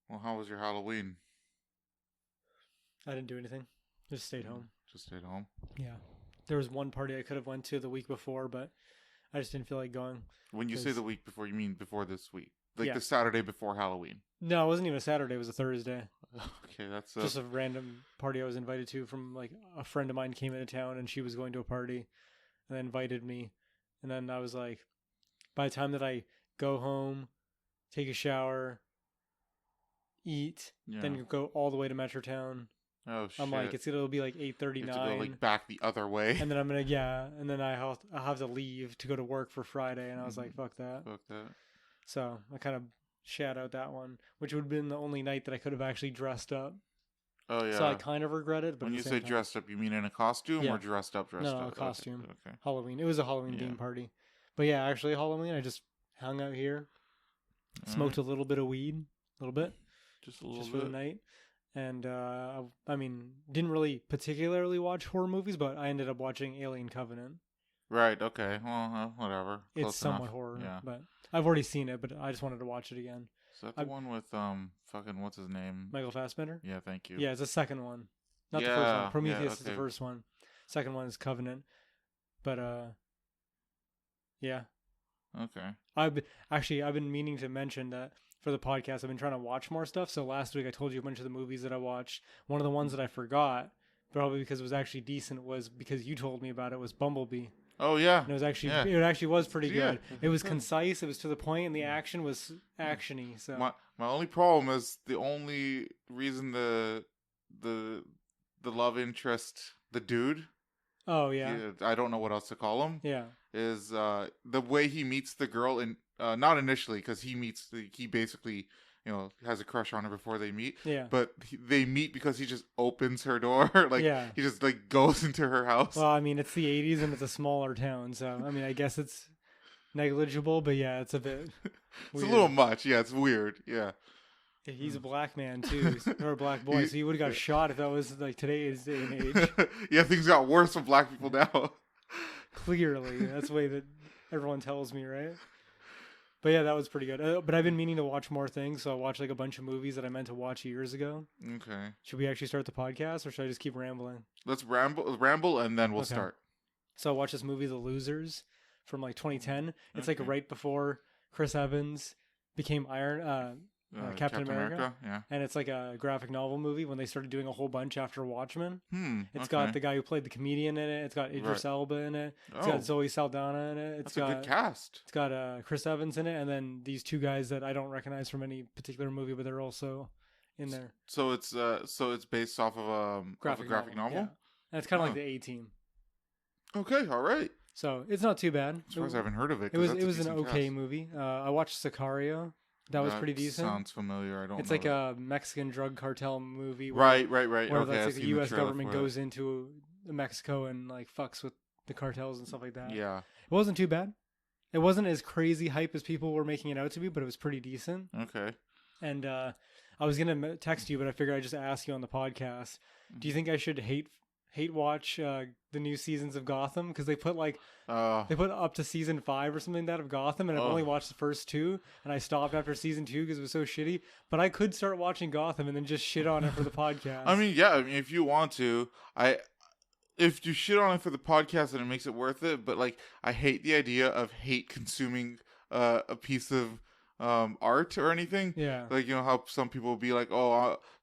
Well, how was your Halloween? I didn't do anything. Just stayed home. Just stayed home. Yeah. There was one party I could have went to the week before, but I just didn't feel like going. When you say the week before, you mean before this week? Like Yeah. the Saturday before Halloween? No, it wasn't even a Saturday. It was a Thursday. Okay, that's just a random party I was invited to from like a friend of mine came into town and she was going to a party and then invited me. And then I was like, by the time that I go home, take a shower, eat, then go all the way to Metrotown. Oh shit! I'm like, it'll be like 8:39. To go like back the other way. And then and then I'll have to leave to go to work for Friday. And I was like, fuck that. Fuck that. So I kind of shat out that one, which would have been the only night that I could have actually dressed up. Oh yeah. So I kind of regret it. But when you say dressed up, you mean in a costume or dressed up? No, a costume. Okay. Halloween. It was a Halloween themed party. But yeah, actually Halloween, I just hung out here, smoked a little bit of weed, a little bit, just a little bit for the night. And I mean, didn't really particularly watch horror movies, but I ended up watching Alien Covenant. Right. Okay. Well, whatever. It's somewhat horror. Yeah. But I've already seen it, but I just wanted to watch it again. Is that the one with fucking what's his name? Michael Fassbender? Yeah, thank you. Yeah, it's the second one. Not the first one. Prometheus is the first one. Second one is Covenant. But yeah. Okay. I've been meaning to mention that for the podcast I've been trying to watch more stuff. So last week I told you a bunch of the movies that I watched. One of the ones that I forgot, probably because it was actually decent, was because you told me about it, was Bumblebee. Oh yeah. And it actually was pretty good. It was concise, it was to the point, and the action was actiony. So my only problem is the only reason the love interest, the dude. Oh yeah. I don't know what else to call him. Yeah. Is the way he meets the girl in not initially, because he basically has a crush on her before they meet. Yeah. But they meet because he just opens her door. He just like goes into her house. Well, I mean, it's the 80s and it's a smaller town, so I mean, I guess it's negligible, but yeah, it's a bit It's a little much. Yeah, it's weird. Yeah. He's a black man too, or a black boy, so he would have got shot if that was like today's day and age. Yeah, things got worse for black people now. Clearly, that's the way that everyone tells me, right? But yeah, that was pretty good. But I've been meaning to watch more things, so I watched like a bunch of movies that I meant to watch years ago. Okay. Should we actually start the podcast, or should I just keep rambling? Let's ramble, and then we'll start. So I watched this movie, The Losers, from like 2010. It's like right before Chris Evans became Captain America. Yeah. And it's like a graphic novel movie when they started doing a whole bunch after Watchmen. It's okay. got the guy who played the comedian in it. It's got Idris Elba in it. It's got Zoe Saldana in it. That's a good cast. It's got Chris Evans in it, and then these two guys that I don't recognize from any particular movie, but they're also in there. So it's based off of a graphic novel? Yeah. And it's kind of like the A-Team. Okay, all right. So it's not too bad. As far as I haven't heard of it. It was an okay movie. I watched Sicario. That was pretty decent. Sounds familiar. It's like a Mexican drug cartel movie. Right. Where Okay, like the U.S. government goes into Mexico and like fucks with the cartels and stuff like that. Yeah. It wasn't too bad. It wasn't as crazy hype as people were making it out to be, but it was pretty decent. Okay. And I was gonna text you, but I figured I'd just ask you on the podcast. Do you think I should hate watch the new seasons of Gotham, because they put up to season 5 or something like that of Gotham, and I've only watched the first 2, and I stopped after season 2 because it was so shitty. But I could start watching Gotham and then just shit on it for the podcast. I mean, yeah. I mean, if you want to, if you shit on it for the podcast, then it makes it worth it. But like, I hate the idea of consuming a piece of art or anything. Yeah. Like, how some people will be like,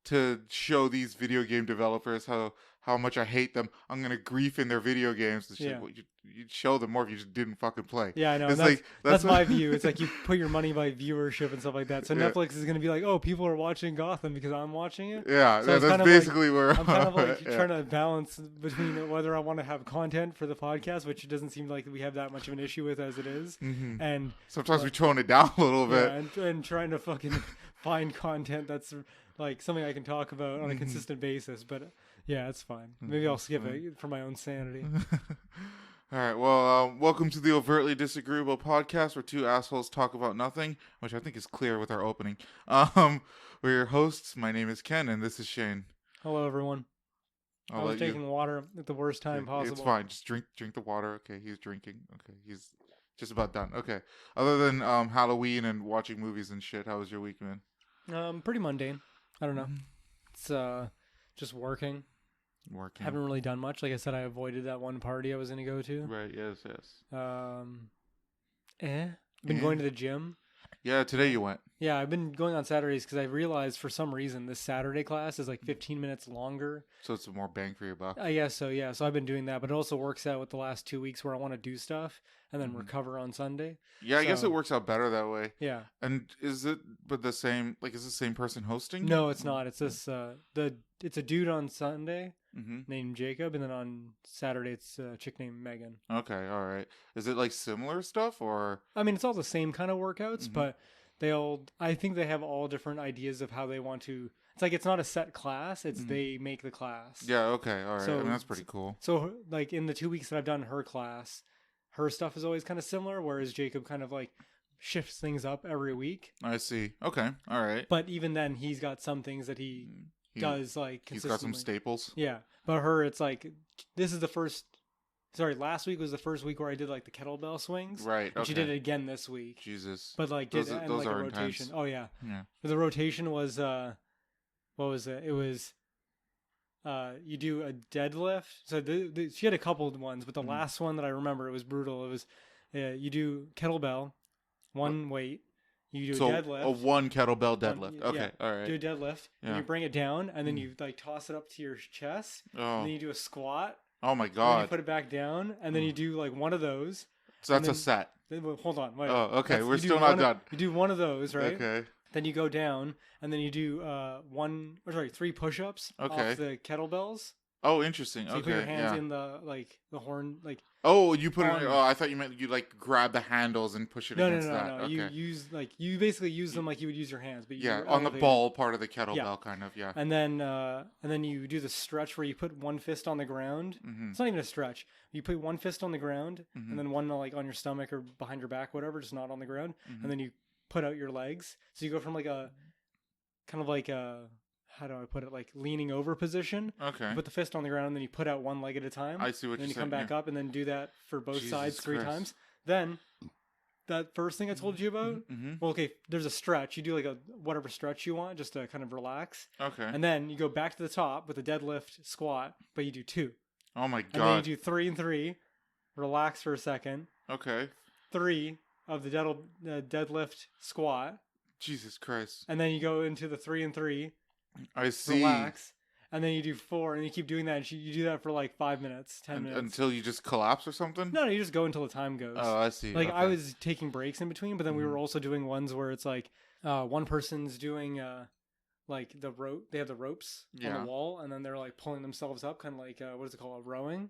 to show these video game developers how much I hate them, I'm gonna grief in their video games and shit. Yeah. Well, you'd show them more if you just didn't fucking play. Yeah, I know. It's that's my view. It's like you put your money by viewership and stuff like that. So Netflix is gonna be like, oh, people are watching Gotham because I'm watching it. Yeah, so that's basically where I'm kind of like trying to balance between whether I want to have content for the podcast, which it doesn't seem like we have that much of an issue with as it is, and sometimes we tone it down a little bit, and trying to fucking find content that's like something I can talk about on a consistent basis. But yeah, it's fine. Maybe I'll skip it for my own sanity. All right. Well, welcome to the Overtly Disagreeable podcast, where two assholes talk about nothing, which I think is clear with our opening. We're your hosts. My name is Ken, and this is Shane. Hello, everyone. I was taking water at the worst time possible. It's fine. Just drink the water. Okay, he's drinking. Okay, he's just about done. Okay. Other than Halloween and watching movies and shit, how was your week, man? Pretty mundane. I don't know. It's just working. Haven't really done much. Like I said, I avoided that one party I was going to go to. Right. Yes. Been going to the gym. Yeah, today you went. Yeah, I've been going on Saturdays because I realized for some reason this Saturday class is like 15 minutes longer. So it's more bang for your buck. I guess so, yeah. So I've been doing that, but it also works out with the last 2 weeks where I want to do stuff and then recover on Sunday. Yeah, I guess it works out better that way. Yeah. And is it the same person hosting? No, it's not. It's this it's a dude on Sunday named Jacob, and then on Saturday it's a chick named Megan. Okay, all right. Is it like similar stuff or? I mean, it's all the same kind of workouts, but I think they have all different ideas of how they want to. It's like it's not a set class; it's they make the class. Yeah. Okay. All right. So, I mean, that's pretty cool. So, like in the 2 weeks that I've done her class, her stuff is always kind of similar, whereas Jacob kind of like shifts things up every week. I see. Okay. All right. But even then, he's got some things that he does like consistently. He's got some staples. Yeah, but her, it's like this is the first. Sorry, last week was the first week where I did like the kettlebell swings. Right. Okay. And she did it again this week. Jesus. But like those like are a rotation. intense. Oh yeah. Yeah. But the rotation was what was it? It was you do a deadlift. So she had a couple of ones, but the last one that I remember, it was brutal. It was you do kettlebell, one weight. You do a deadlift. A one kettlebell deadlift. Okay, all right. Do a deadlift, and you bring it down, and then you like toss it up to your chest, and then you do a squat. Oh my And then god! you put it back down, and then you do like one of those. So that's a set. Hold on, wait. Oh, okay. We're still not done. You do one of those, right? Okay. Then you go down, and then you do 3 push-ups off the kettlebells. Oh, interesting. So you put your hands in the horn, like. Oh, you put it. Oh, I thought you meant you like grab the handles and push it against that. No. Okay. You basically use them like you would use your hands, but on the ball part of the kettlebell, kind of. Yeah. And then you do the stretch where you put one fist on the ground. It's not even a stretch. You put one fist on the ground, and then one like on your stomach or behind your back, whatever, just not on the ground. And then you put out your legs. So you go from like a kind of like a. How do I put it? Like leaning over position. Okay. You put the fist on the ground, and then you put out one leg at a time. I see what you're saying. Then you come back up, and then do that for both sides 3 times. Then, that first thing I told you about. Well, okay, there's a stretch. You do like a whatever stretch you want, just to kind of relax. Okay. And then you go back to the top with a deadlift squat, but you do 2. Oh my god. And then you do 3 and 3. Relax for a second. Okay. 3 of the deadlift squat. Jesus Christ. And then you go into the 3 and 3. I see. Relax, and then you do 4, and you keep doing that. And you do that for like 5 minutes, 10 minutes until you just collapse or something. No, you just go until the time goes. Oh, I see. Like I was taking breaks in between, but then we were also doing ones where it's like one person's doing like the rope. They have the ropes on the wall, and then they're like pulling themselves up, kind of like what is it called, a rowing,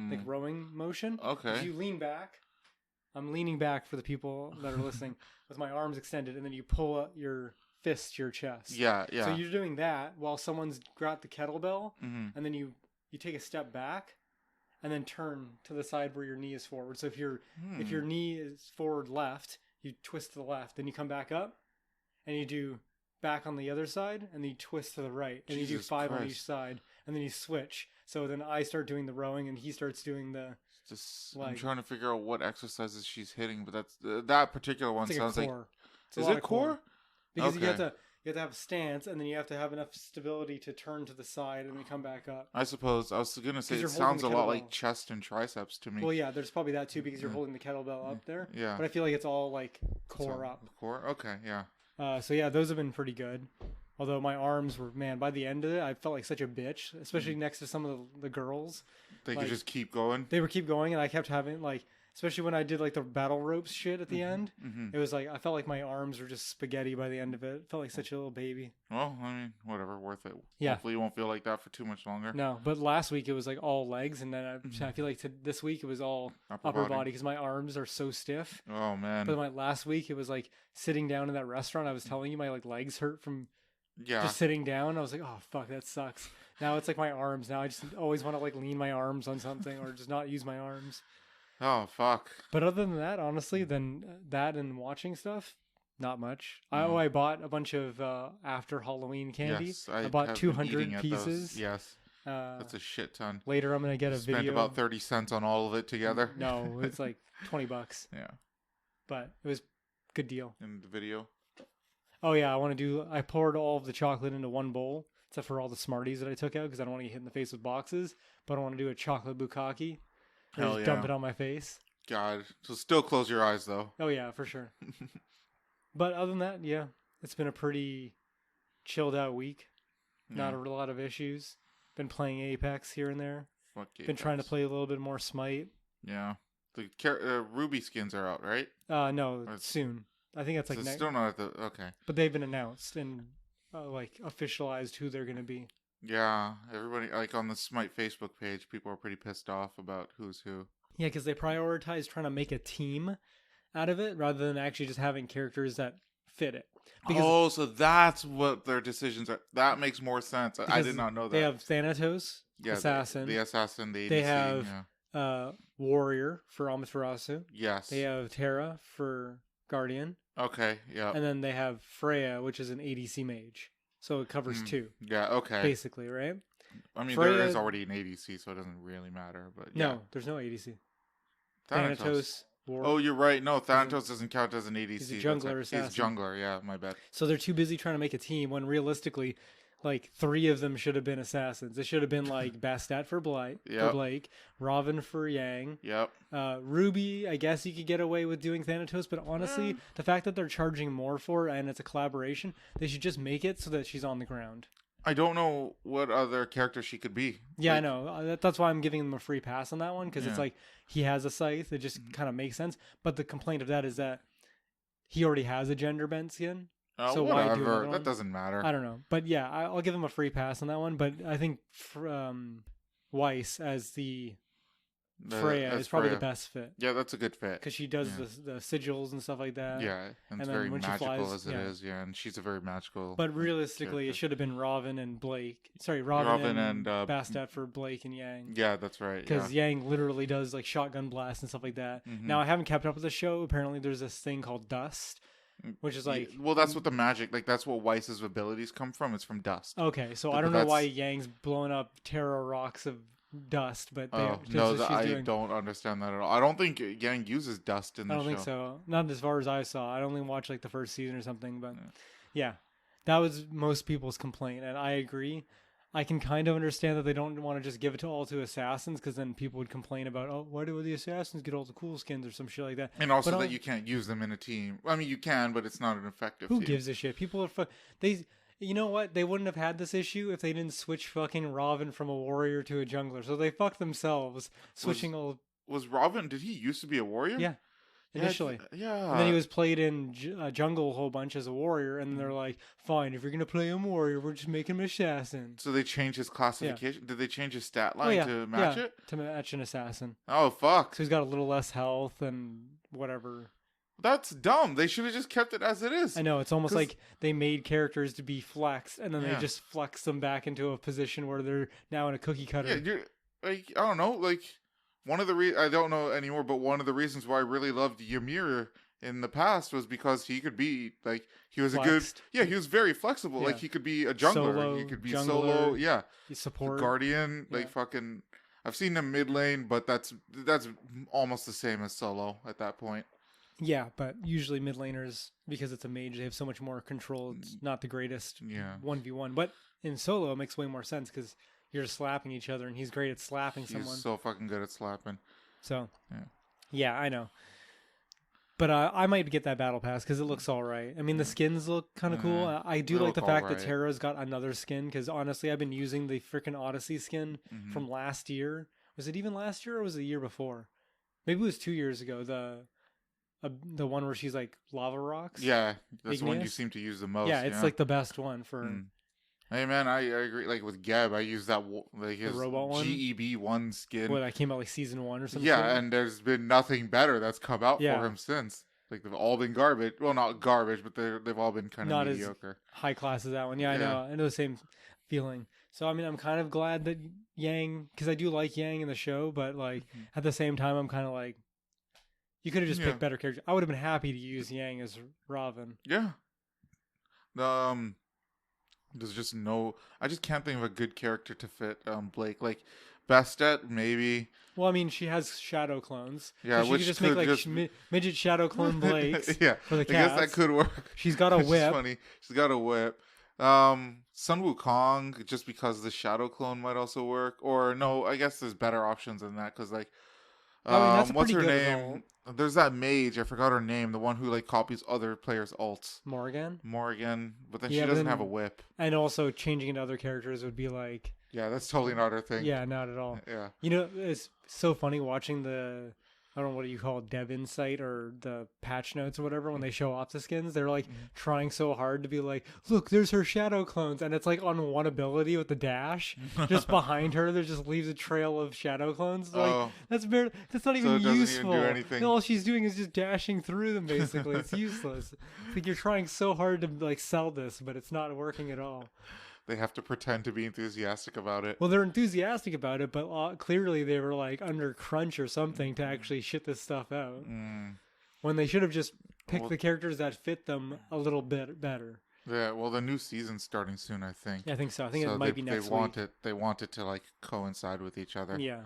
like rowing motion. Okay. So you lean back. I'm leaning back for the people that are listening with my arms extended, and then you pull up your fist to your chest. Yeah. So you're doing that while someone's got the kettlebell, and then you take a step back, and then turn to the side where your knee is forward. So if your knee is forward left, you twist to the left, then you come back up, and you do back on the other side, and then you twist to the right, and you do 5 on each side, and then you switch. So then I start doing the rowing, and he starts doing the. I'm trying to figure out what exercises she's hitting, but that particular one sounds like. Is it core? Because you have to have a stance, and then you have to have enough stability to turn to the side and then come back up. I suppose. I was going to say it sounds a lot like chest and triceps to me. Well, yeah, there's probably that too because you're holding the kettlebell up there. Yeah. But I feel like it's all like core up. Core? Okay, yeah. So yeah, those have been pretty good. Although my arms were, man, by the end of it, I felt like such a bitch, especially next to some of the girls. They could just keep going? They would keep going, and I kept having like... Especially when I did like the battle ropes shit at the end. It was like, I felt like my arms were just spaghetti by the end of it. It felt like such a little baby. Well, I mean, whatever, worth it. Yeah. Hopefully you won't feel like that for too much longer. No, but last week it was like all legs, and then I feel like this week it was all upper body because my arms are so stiff. Oh, man. But my last week it was like sitting down in that restaurant. I was telling you my like legs hurt from just sitting down. I was like, oh, fuck, that sucks. Now it's like my arms. Now I just always want to like lean my arms on something or just not use my arms. Oh, fuck. But other than that, honestly, than that and watching stuff, not much. I bought a bunch of after Halloween candy. Yes, I bought 200 pieces. Yes. That's a shit ton. Later, I'm going to get a video. Spent about 30 cents on all of it together. No, it's like $20. Yeah. But it was a good deal. In the video? Oh yeah, I poured all of the chocolate into one bowl, except for all the Smarties that I took out because I don't want to get hit in the face with boxes. But I want to do a chocolate bukkake. Or Hell just dump yeah. it on my face. God. So still close your eyes though. Oh yeah, for sure. But other than that, yeah, it's been a pretty chilled out week. Not a lot of issues. Been playing Apex here and there. Fuck Apex. Been trying to play a little bit more Smite. Yeah. The Ruby skins are out, right? No, soon. I think that's like next. Still not at the okay. But they've been announced and like officialized who they're gonna be. Yeah, everybody like on the Smite Facebook page, people are pretty pissed off about who's who. Yeah, because they prioritize trying to make a team out of it rather than actually just having characters that fit it. Because, so that's what their decisions are. That makes more sense. I did not know that. They have Thanatos, assassin. The assassin, the ADC. They have warrior for Amaterasu. Yes. They have Terra for guardian. Okay, yeah. And then they have Freya, which is an ADC mage. So it covers two. Yeah, okay. Basically, right? I mean, Freya, there is already an ADC, so it doesn't really matter. But yeah. No, there's no ADC. Thanatos. Oh, you're right. No, Thanatos doesn't count as an ADC. He's a jungler assassin. He's jungler, yeah, my bad. So they're too busy trying to make a team when realistically, like 3 of them should have been assassins. It should have been like Bastet for Blake, Robin for Yang. Yep. Ruby, I guess you could get away with doing Thanatos, but honestly, the fact that they're charging more for it and it's a collaboration, they should just make it so that she's on the ground. I don't know what other character she could be. Yeah, I know. That's why I'm giving them a free pass on that one, because it's like he has a scythe. It just kind of makes sense. But the complaint of that is that he already has a gender bent skin. So why do another one? That doesn't matter. I don't know. But yeah, I'll give him a free pass on that one. But I think Weiss as the Freya is probably the best fit. Yeah, that's a good fit. Because she does the sigils and stuff like that. Yeah, and it's very magical as it is. Yeah, and she's a very magical. But realistically, it should have been Robin and Blake. Sorry, Robin and Bastet for Blake and Yang. Yeah, that's right. Because Yang literally does like shotgun blasts and stuff like that. Mm-hmm. Now, I haven't kept up with the show. Apparently, there's this thing called Dust. Which is like... Well, that's what the magic... Like, that's what Weiss's abilities come from. It's from dust. Okay, so I don't know why Yang's blowing up Terra rocks of dust, but... I don't understand that at all. I don't think Yang uses dust in the show. I don't think so. Not as far as I saw. I only watched, like, the first season or something, but... Yeah. That was most people's complaint, and I agree. I can kind of understand that they don't want to just give it all to assassins, because then people would complain about, oh, why do the assassins get all the cool skins or some shit like that? And also that you can't use them in a team. I mean, you can, but it's not an effective team. Who gives a shit? People are you know what? They wouldn't have had this issue if they didn't switch fucking Robin from a warrior to a jungler. So they fucked themselves switching Was Robin, did he used to be a warrior? Yeah. Initially. Yeah. And then he was played in jungle a whole bunch as a warrior, and they're like, fine, if you're going to play him warrior, we're just making him assassin. So they changed his classification? Yeah. Did they change his stat line to match it? To match an assassin. Oh, fuck. So he's got a little less health and whatever. That's dumb. They should have just kept it as it is. I know. It's almost like they made characters to be flexed, and then they just flex them back into a position where they're now in a cookie cutter. Yeah, like, I don't know, like... One of the I don't know anymore, but one of the reasons why I really loved Ymir in the past was because he could be like he was flexed. He was very flexible. Yeah. Like he could be a jungler, he could be solo, support, guardian, like fucking. I've seen him mid lane, but that's almost the same as solo at that point. Yeah, but usually mid laners, because it's a mage, they have so much more control. It's not the greatest 1v1, but in solo it makes way more sense because you're slapping each other, and he's great at slapping someone. He's so fucking good at slapping. So, yeah, I know. But I might get that battle pass because it looks all right. I mean, the skins look kind of cool. I do like the fact that Terra's got another skin because honestly, I've been using the freaking Odyssey skin from last year. Was it even last year or was it the year before? Maybe it was 2 years ago. The one where she's like lava rocks. Yeah, that's the one you seem to use the most. Yeah, it's like the best one for... Hey man, I agree. Like with Geb, I use that like his robot one? GEB1 skin. What, that came out like season 1 or something? Yeah, and there's been nothing better that's come out for him since. Like they've all been garbage. Well, not garbage, but they've all been kind of mediocre. Not as high class as that one. Yeah, I know. I know the same feeling. So I mean, I'm kind of glad that Yang, because I do like Yang in the show, but like at the same time, I'm kind of like, you could have just picked better characters. I would have been happy to use Yang as Robin. Yeah. There's just I just can't think of a good character to fit Blake. Like Bastet, maybe. Well, I mean, she has shadow clones. Yeah, so she which could just make like midget shadow clone Blakes. Yeah, for the I cats. guess that could work. She's got a Which is whip. funny. She's got a whip. Sun Wukong, just because the shadow clone might also work. Or no, I guess there's better options than that because like, I mean, that's a what's her pretty good name? adult. There's that mage. I forgot her name. The one who like copies other players' ults. Morgan, but then Yeah, she but doesn't then- have a whip. and also changing into other characters would be like, Yeah, that's totally not her thing. yeah, not at all. Yeah. You know, it's so funny watching the, I don't know what you call it, dev insight or the patch notes or whatever when they show off the skins. They're like trying so hard to be like, look, there's her shadow clones, and it's like on one ability with the dash, just behind her, there just leaves a trail of shadow clones. Like that's not even it doesn't useful. even do anything. All she's doing is just dashing through them. Basically, it's useless. It's like you're trying so hard to like sell this, but it's not working at all. They have to pretend to be enthusiastic about it. Well, they're enthusiastic about it, but clearly they were like under crunch or something to actually shit this stuff out. When they should have just picked the characters that fit them a little bit better. Yeah, well, the new season's starting soon, I think. Yeah, I think so. I think it might be next week. They want it to like coincide with each other. Yeah.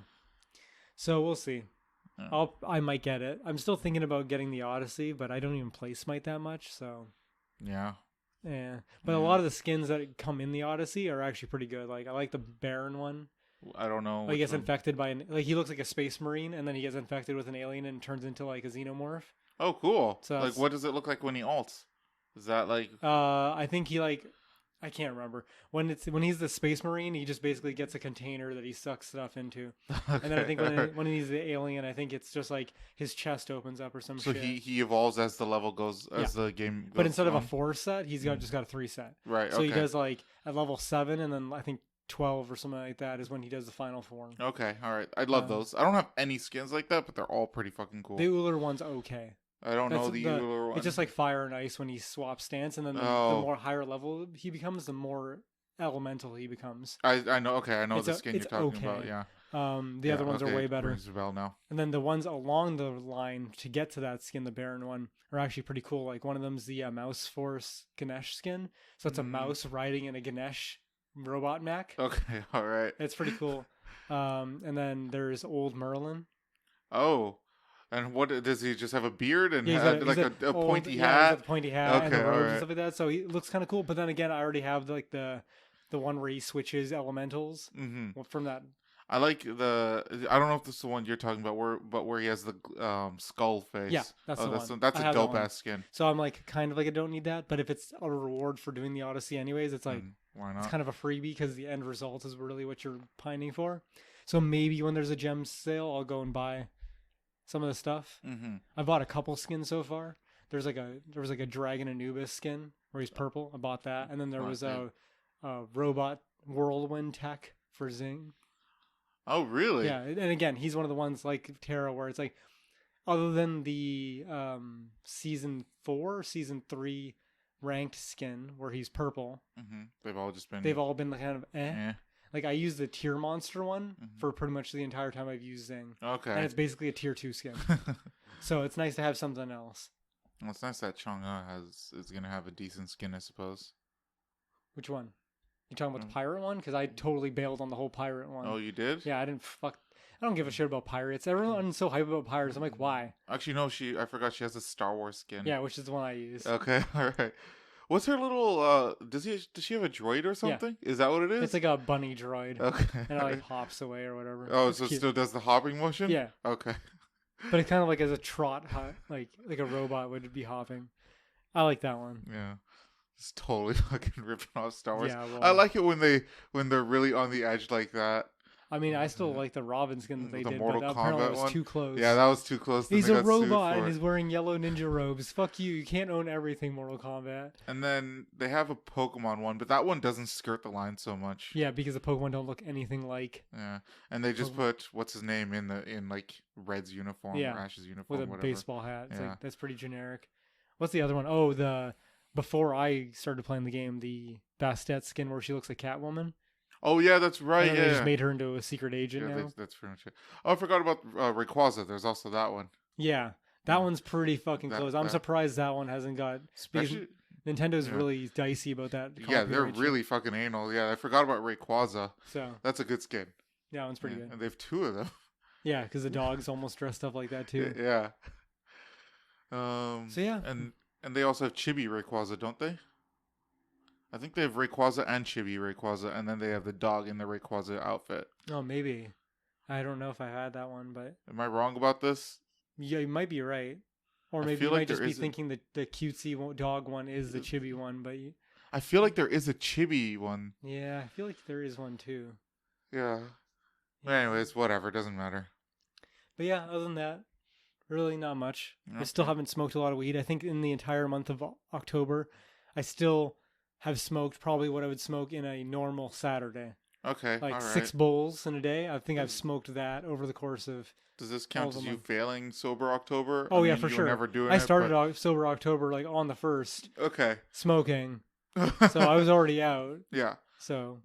So we'll see. Yeah. I might get it. I'm still thinking about getting the Odyssey, but I don't even play Smite that much, so. Yeah. Yeah, but a lot of the skins that come in the Odyssey are actually pretty good. Like I like the Baron one. I don't know. Like he gets infected by like he looks like a space marine, and then he gets infected with an alien and turns into like a xenomorph. Oh, cool. So like, what does it look like when he ults? Is that like? I think he like, I can't remember when he's the space marine. He just basically gets a container that he sucks stuff into, Okay. and then I think when he's the alien, I think it's just like his chest opens up or some shit. So he evolves as the level goes the game goes But instead of a on? 4 set, he's just got a 3 set. Right. So okay. he does like at level 7, and then I think 12 or something like that is when he does the final form. Okay. All right. I love those. I don't have any skins like that, but they're all pretty fucking cool. The Uller one's okay. I don't know the Uller one. It's just like fire and ice when he swaps stance, and then the more higher level he becomes, the more elemental he becomes. I know. Okay, I know the skin you're talking about. Yeah. The other ones are way better. Rings a bell now. And then the ones along the line to get to that skin, the Baron one, are actually pretty cool. Like one of them's the Mouse Force Ganesh skin. So it's a mouse riding in a Ganesh robot mech. Okay, all right. It's pretty cool. And then there's Old Merlin. Oh. And what does he just have a beard and he's a pointy hat? Yeah, he's got the pointy hat and the Okay, robes alright. and stuff like that. So he looks kind of cool. But then again, I already have like the one where he switches elementals from that. I like I don't know if this is the one you're talking about, where he has the skull face. Yeah, that's the one. That's I a have that dope one. ass skin. So I'm like kind of like I don't need that, but if it's a reward for doing the Odyssey anyways, it's like Why not? it's kind of a freebie because the end result is really what you're pining for. So maybe when there's a gem sale, I'll go and buy some of the stuff. I bought a couple skins so far. There was like a Dragon Anubis skin where he's purple. I bought that, and then there was a robot whirlwind tech for Zing. Oh, really? Yeah, and again, he's one of the ones like Terra where it's like, other than the season 4, season 3 ranked skin where he's purple, They've all been like kind of Like I used the tier monster one for pretty much the entire time I've used Zing. Okay. And it's basically a tier 2 skin. So it's nice to have something else. Well, it's nice that Chang'e is gonna have a decent skin, I suppose. Which one? You talking about the pirate one? Because I totally bailed on the whole pirate one. Oh, you did? Yeah, I don't give a shit about pirates. Everyone's so hype about pirates. I'm like, why? Actually, no. I forgot she has a Star Wars skin. Yeah, which is the one I use. Okay, all right. What's her little? Does she have a droid or something? Yeah. Is that what it is? It's like a bunny droid. Okay. And it like hops away or whatever. Oh, so it still does the hopping motion? Yeah. Okay. But it's kind of like as a trot, like a robot would be hopping. I like that one. Yeah. It's totally fucking ripping off Star Wars. Yeah, well, I like it when they're really on the edge like that. I mean, I still like the Robin skin that they did, Mortal but Kombat apparently it was one? too close. Yeah, that was too close. He's a robot and he's wearing yellow ninja robes. Fuck you. You can't own everything, Mortal Kombat. And then they have a Pokemon one, but that one doesn't skirt the line so much. Yeah, because the Pokemon don't look anything like. Yeah, and they just put what's his name in like Red's uniform or Ash's uniform, with a whatever. Baseball hat. It's like that's pretty generic. What's the other one? Oh, before I started playing the game, the Bastet skin where she looks like Catwoman. Oh yeah, that's right. And they just made her into a secret agent now. That's pretty much it. Oh, I forgot about Rayquaza. There's also that one. Yeah, that one's pretty fucking close. I'm surprised that one hasn't got. Especially, Nintendo's really dicey about that. Yeah, they're really fucking anal. Yeah, I forgot about Rayquaza. So that's a good skin. That one's pretty good. And they have 2 of them. Yeah, because the dog's almost dressed up like that too. Yeah. So yeah, and they also have Chibi Rayquaza, don't they? I think they have Rayquaza and Chibi Rayquaza, and then they have the dog in the Rayquaza outfit. oh maybe. I don't know if I had that one, but Am I wrong about this? yeah, you might be right. Or I maybe feel you like might just there be is thinking that the cutesy dog one is the chibi one, but I feel like there is a Chibi one. yeah, I feel like there is one too. Yeah. Yeah. Anyways, whatever. Doesn't matter. But yeah, other than that, really not much. Okay. I still haven't smoked a lot of weed. I think in the entire month of October, I still have smoked probably what I would smoke in a normal Saturday. Okay. Like all right. 6 bowls in a day. I think I've smoked that over the course of. Does this count of a as you month. failing sober October? Oh I yeah, mean, for you sure. were never doing I it, started sober October like on the 1st Okay. smoking, so I was already out. Yeah. So,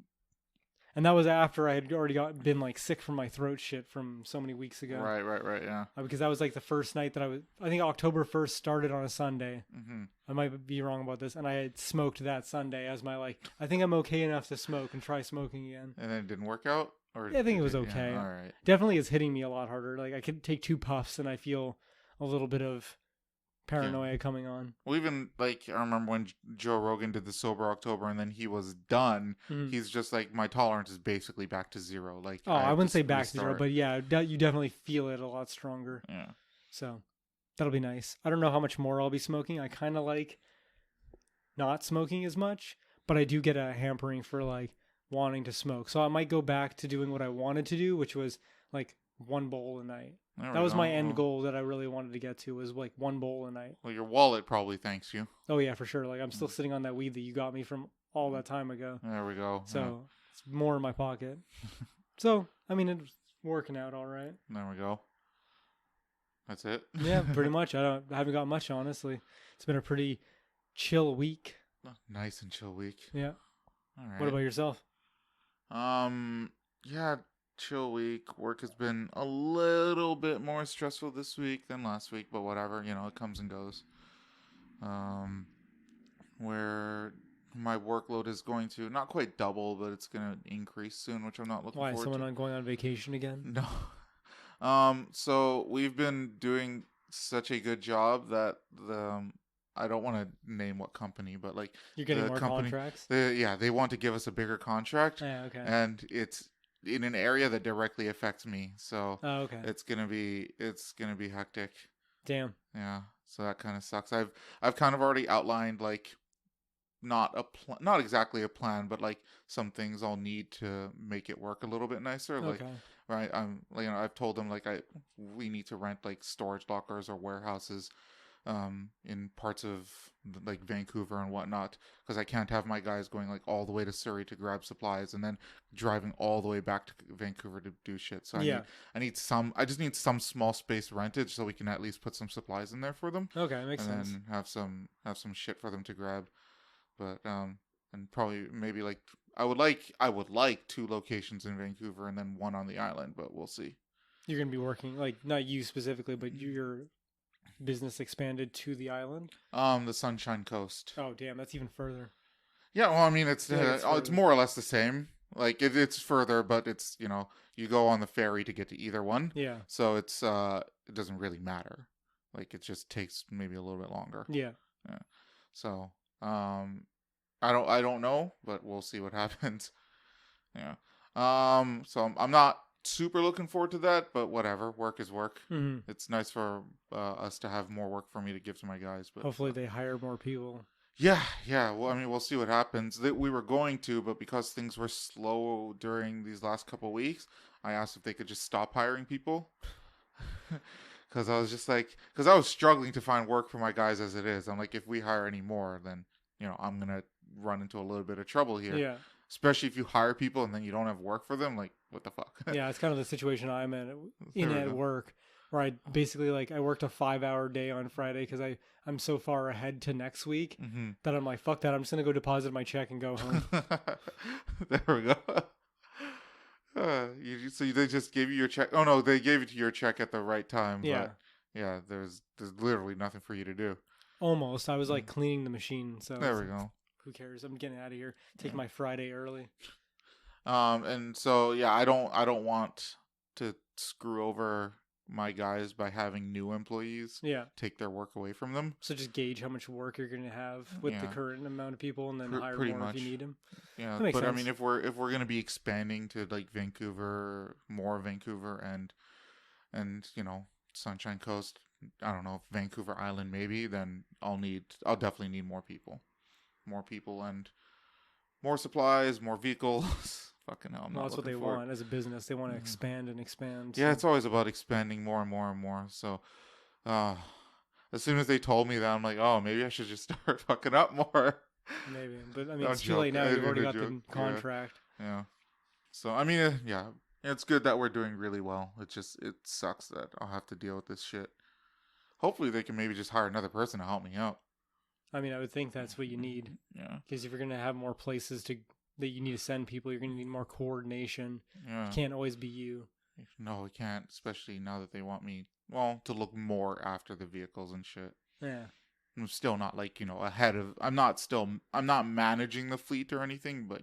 and that was after I had already been like sick from my throat shit from so many weeks ago. Right. Yeah. Because that was like the first night that I think October 1st started on a Sunday. Mm-hmm. I might be wrong about this. And I had smoked that Sunday as my I think I'm okay enough to smoke and try smoking again. And then it didn't work out? Or Yeah, I think it was yeah, okay. all right. Definitely is hitting me a lot harder. Like I could take 2 puffs and I feel a little bit of paranoia coming on. Well, even like I remember when Joe Rogan did the sober October and then he was done. Mhm. He's just like, my tolerance is basically back to 0. Like, Oh, I wouldn't say back to 0, restart. but yeah, you definitely feel it a lot stronger. Yeah. So that'll be nice. I don't know how much more I'll be smoking. I kind of like not smoking as much, but I do get a hampering for like wanting to smoke. So I might go back to doing what I wanted to do, which was like 1 bowl a night. That was my end goal that I really wanted to get to, was like 1 bowl a night. Well, your wallet probably thanks you. Oh yeah, for sure. Like I'm still sitting on that weed that you got me from all that time ago. There we go. So it's more in my pocket. So, I mean, it's working out all right. There we go. That's it? Yeah, pretty much. I haven't got much, honestly. It's been a pretty chill week. Nice and chill week. Yeah. All right. What about yourself? Yeah, chill week. Work has been a little bit more stressful this week than last week, but whatever, it comes and goes. Where my workload is going to not quite double, but it's going to increase soon, which I'm not looking Why? forward Someone to. going on vacation again? No. So we've been doing such a good job that I don't want to name what company, but like you're getting more contracts. They want to give us a bigger contract. Yeah, okay. And it's in an area that directly affects me, so okay. it's gonna be hectic. Damn. Yeah, so that kind of sucks. I've kind of already outlined like not exactly a plan, but like some things I'll need to make it work a little bit nicer. Like, Okay. right, I'm like, I've told them like we need to rent like storage lockers or warehouses in parts of like Vancouver and whatnot, because I can't have my guys going like all the way to Surrey to grab supplies and then driving all the way back to Vancouver to do shit. So I just need some small space rented so we can at least put some supplies in there for them. Okay, makes and sense. then have some shit for them to grab. But and probably maybe like I would like 2 locations in Vancouver and then 1 on the island, but we'll see. You're gonna be working, like, not you specifically, but your business expanded to the island? The Sunshine Coast. Oh damn, that's even further. Yeah, well, I mean, it's it's more or less the same. Like it's further, but it's you go on the ferry to get to either one. Yeah. So it's it doesn't really matter. Like it just takes maybe a little bit longer. Yeah. Yeah. So I don't know, but we'll see what happens. Yeah. So I'm not super looking forward to that, but whatever. Work is work. Mm-hmm. It's nice for us to have more work for me to give to my guys. But hopefully they hire more people. Yeah. Well, I mean, we'll see what happens. That we were going to, but because things were slow during these last couple of weeks, I asked if they could just stop hiring people. Because I was just like, because I was struggling to find work for my guys as it is. I'm like, if we hire any more, then I'm gonna run into a little bit of trouble here. Yeah. Especially if you hire people and then you don't have work for them. Like, what the fuck? Yeah, it's kind of the situation I'm in at work, where I basically I worked a 5-hour day on Friday because I'm so far ahead to next week that I'm like, fuck that. I'm just gonna go deposit my check and go home. There we go. So they just gave you your check? Oh no, they gave it to your check at the right time. Yeah. But yeah, there's literally nothing for you to do. Almost. I was like cleaning the machine. So there we go. Who cares? I'm getting out of here. Take my Friday early. And so yeah, I don't want to screw over my guys by having new employees Yeah. take their work away from them. So just gauge how much work you're going to have with the Yeah, current amount of people, and then hire pretty more if you much. need them. Yeah, That makes but I sense. mean, if we're gonna be expanding to like Vancouver, more Vancouver, and Sunshine Coast, I don't know, Vancouver Island maybe, then I'll definitely need more people, and more supplies, more vehicles. Fucking hell, I'm Well, not that's what looking they forward. want as a business. They want to Mhm. expand and expand. Yeah, So it's always about expanding more and more and more. So, uh, as soon as they told me that, I'm like, oh, maybe I should just start fucking up more. maybe, but I mean, No it's too late joke. now. I You've already didn't got joke. the Yeah, contract. yeah. So I mean, yeah, it's good that we're doing really well. It sucks that I'll have to deal with this shit. Hopefully, they can maybe just hire another person to help me out. I mean, I would think that's what you need, Yeah, because if you're going to have more places that you need to send people, you're going to need more coordination. yeah. It can't always be you. No, we can't, especially now that they want me, well, to look more after the vehicles and shit. Yeah. I'm still not like, ahead of, I'm not managing the fleet or anything, but,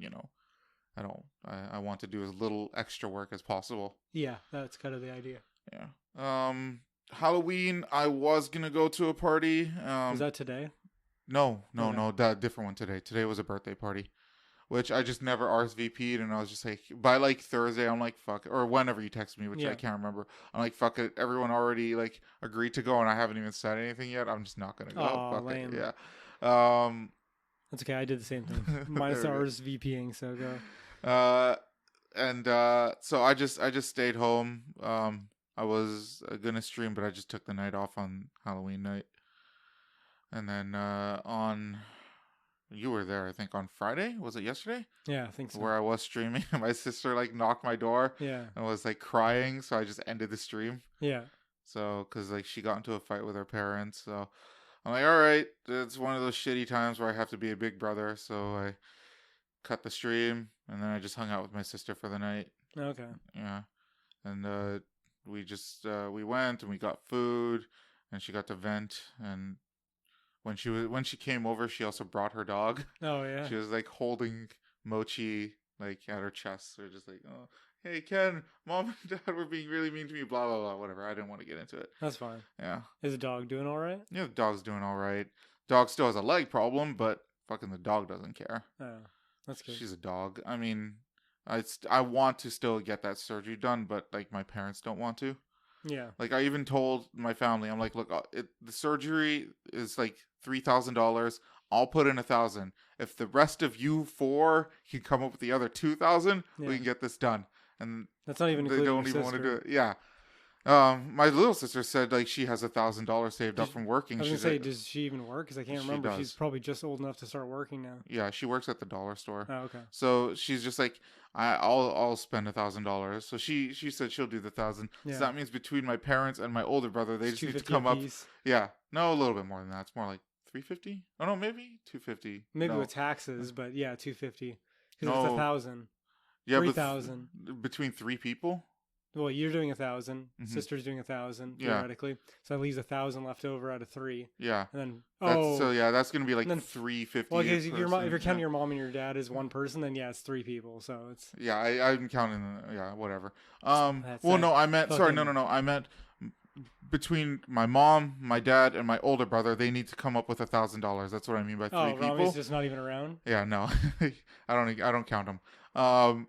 I don't, I want to do as little extra work as possible. Yeah, that's kind of the idea. Yeah. Halloween, I was gonna go to a party. Was that today? No, Okay. no, that different one today. Today was a birthday party, which I just never RSVP'd, and I was just like, by like Thursday, I'm like, fuck it, or whenever you text me, which I Yeah. can't remember. I'm like, fuck it, everyone already like agreed to go, and I haven't even said anything yet. I'm just not gonna go. Oh, Fuck it, lame. yeah. That's okay. I did the same thing. Minus the There we RSVPing, so go. go. And so I just stayed home. I was gonna stream, but I just took the night off on Halloween night, and then on you were there, I think, on Friday. Was it yesterday? Yeah, I think so. Where I was streaming. My sister like knocked my door Yeah. and was like crying, so I just ended the stream. Yeah. So, cause like she got into a fight with her parents, so I'm like, all right, it's one of those shitty times where I have to be a big brother. So I cut the stream, and then I just hung out with my sister for the night. Okay. Yeah, and we went and we got food, and she got to vent. And when she came over, she also brought her dog. Oh yeah. She was like holding Mochi like at her chest. They're just like, oh, hey Ken, mom and dad were being really mean to me. Blah blah blah. Whatever. I didn't want to get into it. That's fine. Yeah. Is the dog doing all right? Yeah. The dog's doing all right. Dog still has a leg problem, but fucking the dog doesn't care. Oh, that's good. She's a dog. I mean, I want to still get that surgery done, but like my parents don't want to. Yeah. Like I even told my family, I'm like, look, the surgery is like $3,000. I'll put in 1,000. If the rest of you four can come up with the other 2,000, Yeah. we can get this done. And That's not even they including don't your even want to do sister. it. Yeah. My little sister said like she has $1,000 saved up Did- from working. I was gonna She's say, like, does she even work? Because I can't she remember. does. She's probably just old enough to start working now. Yeah, she works at the dollar store. Oh, okay. So she's just like, I'll spend $1,000. So she said she'll do the 1,000. Yeah. So that means between my parents and my older brother, they It's just need to 250 come up. apiece. Yeah, no, a little bit more than that. It's more like 350. Oh no, maybe 250. Maybe No. with taxes, but yeah, 250. Because No. it's 1,000. Yeah, 3,000. between three people. Well, you're doing 1,000. Mhm. Sister's doing 1,000 Yeah. theoretically. So that leaves 1,000 left over out of 3. Yeah. And then So yeah, that's gonna be like and then 350. well, because if a you're person, if you're counting yeah. your mom and your dad as one person, then yeah, it's 3 people. So it's Yeah, I'm counting. Yeah, whatever. That's Well, that no, I meant. Sorry, fucking- no. I meant between my mom, my dad, and my older brother. They need to come up with $1,000. That's what I mean by three people. Rami's just not even around. Yeah, no, I don't count them.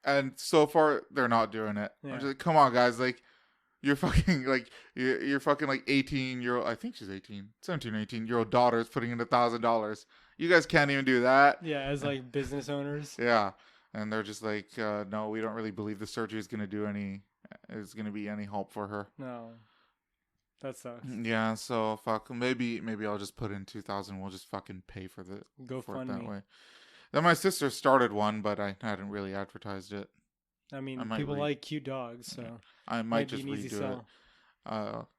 And so far they're not doing it. Yeah. I'm just like, come on, guys, like. You're fucking like you're fucking like 18-year-old. I think she's 18, 17, 18-year-old daughter's putting in $1,000. You guys can't even do that. Yeah, as like business owners. Yeah, and they're just like, no, we don't really believe the surgery is gonna be any help for her. No, that sucks. Yeah, so fuck. Maybe I'll just put in 2,000. We'll just fucking pay for Go it fund that me. way. Then my sister started one, but I hadn't really advertised it. I mean, I might people like cute dogs, so I might might be just an easy redo it. sell.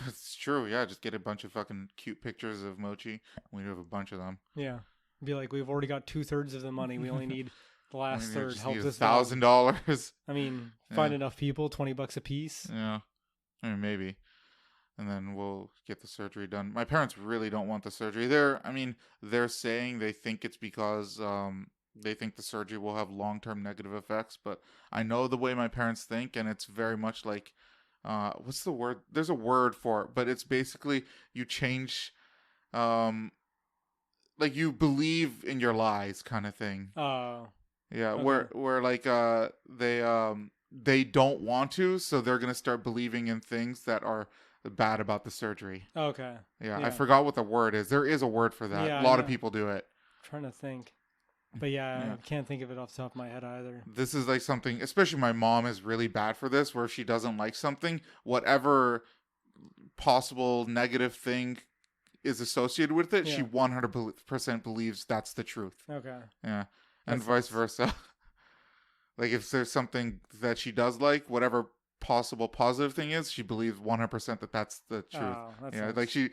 It's true. Yeah, just get a bunch of fucking cute pictures of Mochi. We have a bunch of them. Yeah, be like, we've already got 2/3 of the money. We only need the last third. Help us out. $1,000. I mean, Yeah. find enough people, $20 a piece. Yeah, I mean maybe, and then we'll get the surgery done. My parents really don't want the surgery. They're saying they think it's because they think the surgery will have long-term negative effects, but I know the way my parents think, and it's very much like, what's the word? There's a word for it, but it's basically you change, like you believe in your lies kind of thing. Oh. Yeah, Okay. where like they don't want to, so they're gonna start believing in things that are bad about the surgery. Okay. Yeah, I Yeah. forgot what the word is. There is a word for that. Yeah, A I lot of know. people do it. I'm trying to think. But yeah, Yeah. I can't think of it off the top of my head either. This is like something, especially my mom is really bad for this, where if she doesn't like something, whatever possible negative thing is associated with it, she Yeah. 100% believes that's the truth. Okay. Yeah. That And vice sucks. versa. Like if there's something that she does like, whatever possible positive thing is, she believes 100% that that's the truth. Oh, that Yeah, sucks. like she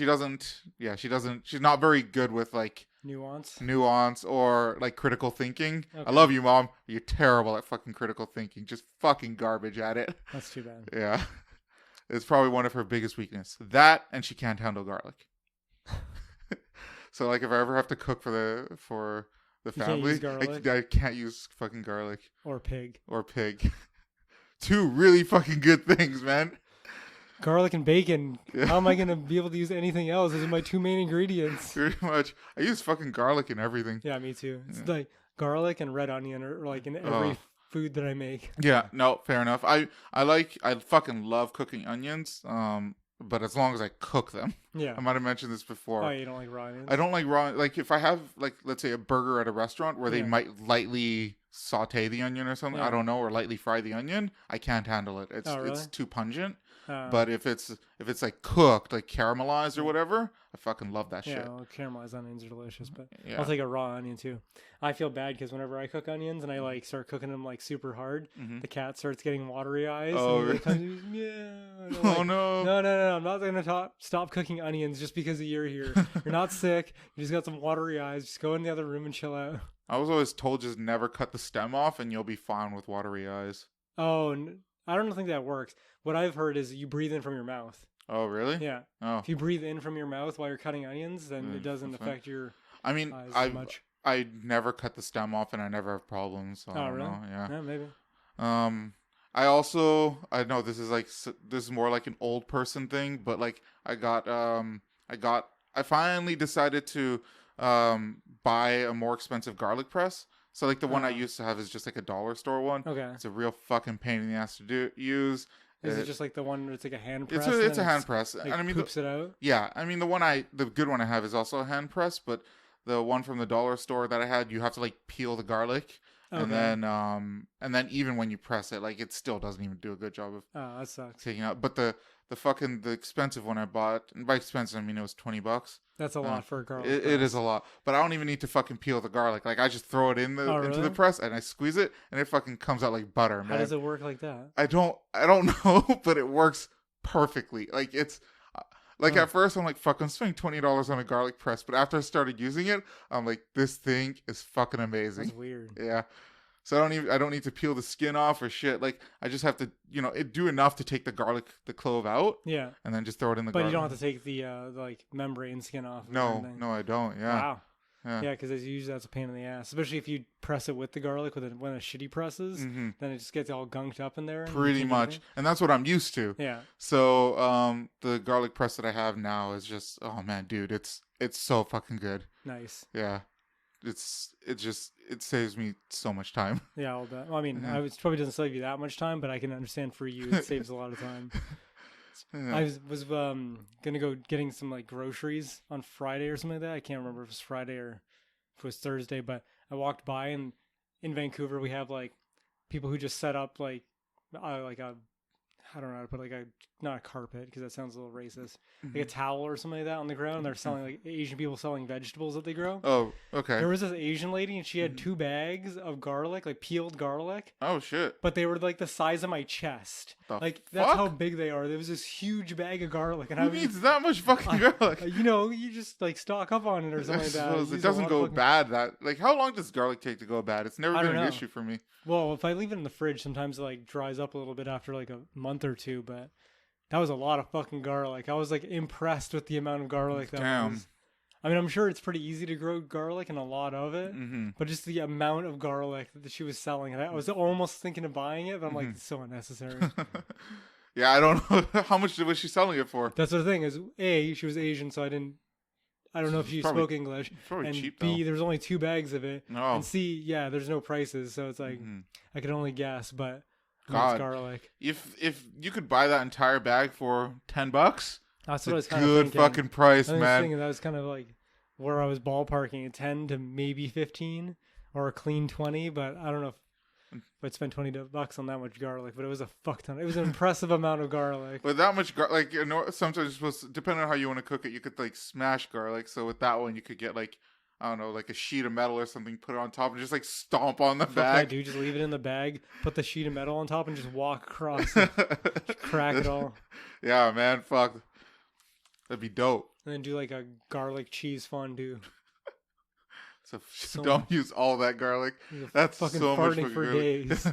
doesn't, she's not very good with like Nuance. or like critical thinking. Okay. I love you, Mom. You're terrible at fucking critical thinking. Just fucking garbage at it. That's too bad. Yeah. It's probably one of her biggest weaknesses. That, and she can't handle garlic. So like if I ever have to cook for the You can't family, use garlic? I can't use fucking garlic Or pig. or pig. Two really fucking good things, man. Garlic and bacon. Yeah. How am I going to be able to use anything else? Those are my two main ingredients. Pretty much. I use fucking garlic in everything. Yeah, me too. It's Yeah. like garlic and red onion are like in every food that I make. Yeah, no, fair enough. I fucking love cooking onions. But as long as I cook them. Yeah. I might have mentioned this before. Oh, you don't like raw onions? I don't like raw. Like if I have like let's say a burger at a restaurant where they Yeah. might lightly saute the onion or something, Yeah. I don't know, or lightly fry the onion, I can't handle it. It's Oh, really? it's too pungent. Uh, But if it's like cooked, like caramelized or whatever, I fucking love that yeah, shit. well, caramelized onions are delicious, but Yeah. I'll take a raw onion too. I feel bad because whenever I cook onions and I like start cooking them like super hard, Mhm. the cat starts getting watery eyes. Oh, and really? comes, yeah. And I'm Oh like, no. No, I'm not gonna stop cooking onions just because you're here. You're not sick. You just got some watery eyes. Just go in the other room and chill out. I was always told just never cut the stem off and you'll be fine with watery eyes. Oh, I don't think that works. What I've heard is you breathe in from your mouth. Oh really? Yeah. Oh. If you breathe in from your mouth while you're cutting onions, then it doesn't that's fine. affect your I mean, eyes as much. I never cut the stem off and I never have problems. So I Oh, don't really? know. Yeah. Yeah, maybe. I know this is like this is more like an old person thing, but like I finally decided to buy a more expensive garlic press. So like the one I used to have is just like a dollar store one. Okay. It's a real fucking pain in the ass to use. Is it just like the one where it's like a hand press? It's a hand press. Like And I mean, poops it out? yeah, I mean the good one I have is also a hand press, but the one from the dollar store that I had, you have to like peel the garlic, Okay. and then even when you press it, like it still doesn't even do a good job of Oh, that sucks. taking out. But the expensive one I bought, and by expensive I mean it was $20. That's a lot for a garlic. It is a lot, but I don't even need to fucking peel the garlic. Like I just throw it into really? the press and I squeeze it, and it fucking comes out like butter, man. How does it work like that? I don't know, but it works perfectly. Like it's like at first I'm like, fuck, I'm spending $20 on a garlic press, but after I started using it, I'm like, this thing is fucking amazing. That's weird. Yeah. So I don't need to peel the skin off or shit. Like I just have to, do enough to take the clove out, Yeah. and then just throw it in the But garlic. you don't have to take the like membrane skin off. or No, anything. no, I don't. Yeah. Wow. Yeah. Yeah, because usually that's a pain in the ass, especially if you press it with the garlic when a shitty presses, Mhm. then it just gets all gunked up in there. and you Pretty can't do much. anything. And that's what I'm used to. Yeah. So, the garlic press that I have now is just, oh man, dude, it's so fucking good. Nice. Yeah. It saves me so much time. Yeah, I'll bet. Well, I mean, Yeah. it probably doesn't save you that much time, but I can understand for you it saves a lot of time. Yeah. I was gonna go getting some like groceries on Friday or something like that. I can't remember if it was Friday or if it was Thursday, but I walked by, and in Vancouver we have like people who just set up like a, I don't know how to put like not a carpet because that sounds a little racist, like a towel or something like that on the ground. They're selling like Asian people selling vegetables that they grow. Oh, okay. There was this Asian lady and she had 2 bags of garlic, like peeled garlic, Oh shit. but they were like the size of my chest. The Like that's fuck? how big they are. There was this huge bag of garlic, and Who I was needs that much fucking garlic? you just like stock up on it or I something like that. suppose Use it a doesn't lot go of fucking- bad. Like how long does garlic take to go bad? It's never I been don't an know. issue for me. Well, if I leave it in the fridge, sometimes it like dries up a little bit after like a month or two. But that was a lot of fucking garlic. I was like impressed with the amount of garlic that Damn. was. I mean, I'm sure it's pretty easy to grow garlic and a lot of it, Mm-hmm. but just the amount of garlic that she was selling, I was almost thinking of buying it, but I'm like, it's so unnecessary. Yeah, I don't know how much was she selling it for. That's the thing is, A, she was Asian, so I don't know if she spoke English, probably and cheap, B, though. there was only 2 bags of it, No. and C, yeah, there's no prices, so it's like I could only guess, but I mean, it's garlic. If you could buy that entire bag for $10, That's what I was a kind of thinking. good fucking price, I was man. thinking that was kind of like where I was ballparking, 10 to maybe 15 or a clean 20, but I don't know if I'd spend $20 on that much garlic, but it was a fuck ton. It was an impressive amount of garlic. With that much garlic, sometimes you're supposed to, depending on how you want to cook it, you could like smash garlic. So with that one, you could get like, I don't know, like a sheet of metal or something, put it on top and just like stomp on the Fuck bag. that, dude. Just leave it in the bag, put the sheet of metal on top, and just walk across it. Just crack it all. Yeah, man, fuck. That'd be dope. And then do like a garlic cheese fondue. So don't use all that garlic. That's fucking so much farting for garlic. days.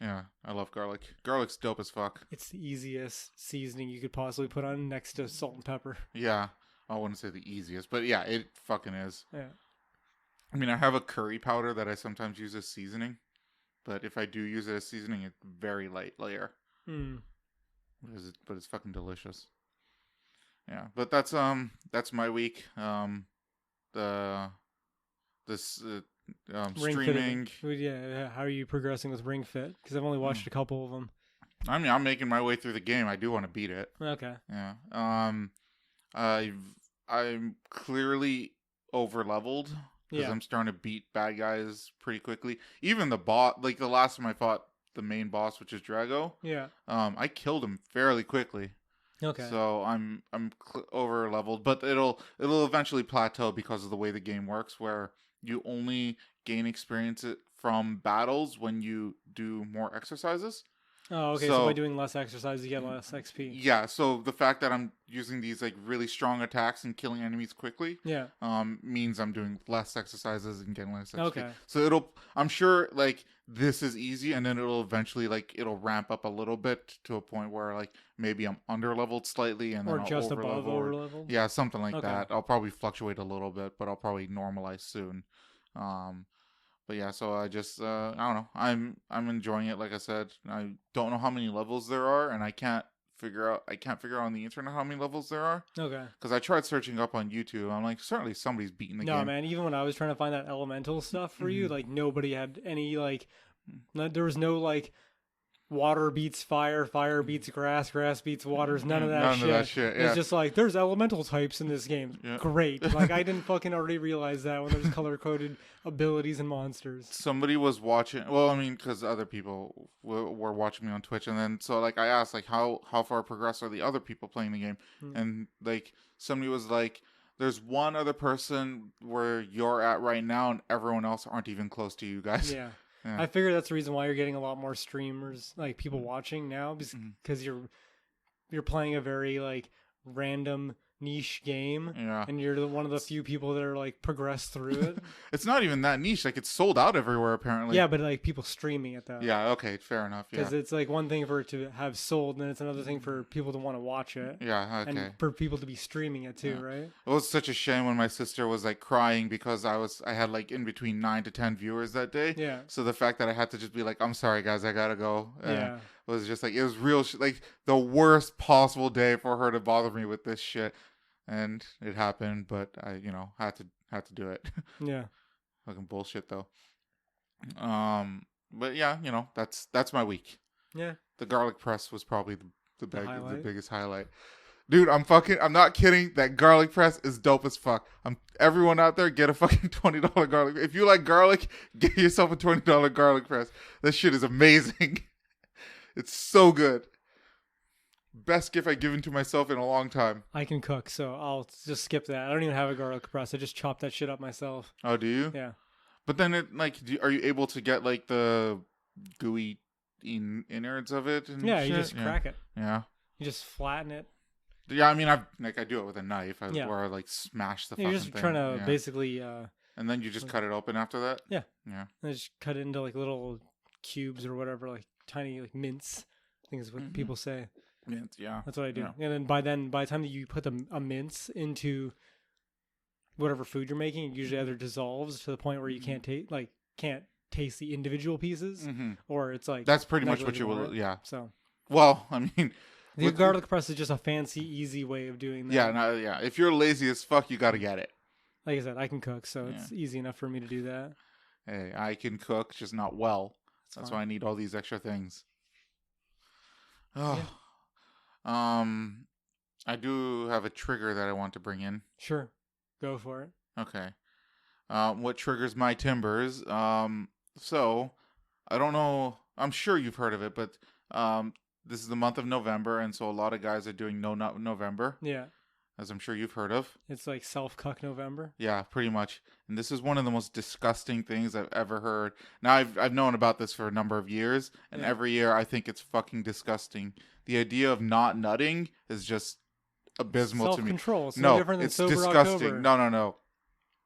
Yeah, I love garlic. Garlic's dope as fuck. It's the easiest seasoning you could possibly put on next to salt and pepper. Yeah, I wouldn't say the easiest, but yeah, it fucking is. Yeah. I mean, I have a curry powder that I sometimes use as seasoning, but if I do use it as seasoning, it's very light layer. But it's fucking delicious. Yeah, but that's my week. Streaming. Yeah, how are you progressing with Ring Fit? Because I've only watched a couple of them. I mean, I'm making my way through the game. I do want to beat it. Okay. Yeah. I'm clearly over leveled because I'm starting to beat bad guys pretty quickly. Even the boss, like the last time I fought the main boss, which is Drago. Yeah. I killed him fairly quickly. Okay. So I'm over leveled, but it'll eventually plateau because of the way the game works, where you only gain experience from battles when you do more exercises. Oh, okay. So by doing less exercise, you get less XP. Yeah. So the fact that I'm using these like really strong attacks and killing enemies quickly, means I'm doing less exercises and getting less XP. Okay. So I'm sure like this is easy, and then it'll eventually like it'll ramp up a little bit to a point where like maybe I'm under leveled slightly, and then I'll just above over leveled. Yeah, something like that. I'll probably fluctuate a little bit, but I'll probably normalize soon. But yeah, so I just I don't know. I'm enjoying it. Like I said, I don't know how many levels there are, and I can't figure out on the internet how many levels there are. Okay. Because I tried searching up on YouTube. I'm like, certainly somebody's beating the game. No, man. Even when I was trying to find that elemental stuff for you, like nobody had any like. There was no like. Water beats fire, fire beats grass, grass beats waters. None of that shit. Yeah. It's just like there's elemental types in this game. Yeah. Great. Like I didn't fucking already realize that when there's color coded abilities and monsters. Somebody was watching. Well, I mean, because other people were watching me on Twitch, and then so like I asked like how far progressed are the other people playing the game, and like somebody was like, there's one other person where you're at right now, and everyone else aren't even close to you guys. Yeah. Yeah. I figure that's the reason why you're getting a lot more streamers, like people watching now, because you're playing a very like random niche game, and you're one of the few people that are like progressed through it. It's not even that niche; like it's sold out everywhere apparently. Yeah, but like people streaming it though. Yeah, okay, fair enough. Yeah, because it's like one thing for it to have sold, and then it's another thing for people to want to watch it. Yeah, okay, and for people to be streaming it too, right? It was such a shame when my sister was like crying because I had like in between 9 to 10 viewers that day. Yeah. So the fact that I had to just be like, I'm sorry guys, I gotta go. Yeah. Was just like it was real like the worst possible day for her to bother me with this shit. And it happened, but I, had to do it. Yeah. Fucking bullshit though. But yeah, that's my week. Yeah. The garlic press was probably the biggest highlight. Dude, I'm not kidding. That garlic press is dope as fuck. Everyone out there, get a fucking $20 garlic. If you like garlic, get yourself a $20 garlic press. This shit is amazing. It's so good. Best gift I've given to myself in a long time. I can cook, so I'll just skip that. I don't even have a garlic press. I just chop that shit up myself. Oh, do you? Yeah. But then are you able to get like the gooey innards of it? And you just crack it. Yeah. You just flatten it. Yeah, I mean, I do it with a knife, or I like smash the fucking thing. You're just trying to basically. And then you just cut it open after that. Yeah. Yeah. And just cut it into like little cubes or whatever, like tiny like mince. I think is what people say. Mince, yeah. That's what I do. Yeah. And then by the time that you put a mince into whatever food you're making, it usually either dissolves to the point where you can't taste the individual pieces, or it's like that's pretty much what you will. Yeah. So, well, I mean, the garlic press is just a fancy, easy way of doing that. Yeah, yeah. If you're lazy as fuck, you got to get it. Like I said, I can cook, so it's easy enough for me to do that. Hey, I can cook, just not well. That's why I need all these extra things. Oh, I do have a trigger that I want to bring in. Sure, go for it. Okay. What triggers my timbers? So I don't know. I'm sure you've heard of it, but this is the month of November, and so a lot of guys are doing No Nut November. Yeah. As I'm sure you've heard of. It's like self-cuck November. Yeah, pretty much. And this is one of the most disgusting things I've ever heard. Now, I've known about this for a number of years, and every year I think it's fucking disgusting. The idea of not nutting is just abysmal to me. Self-control. It's no, different than it's sober disgusting. October.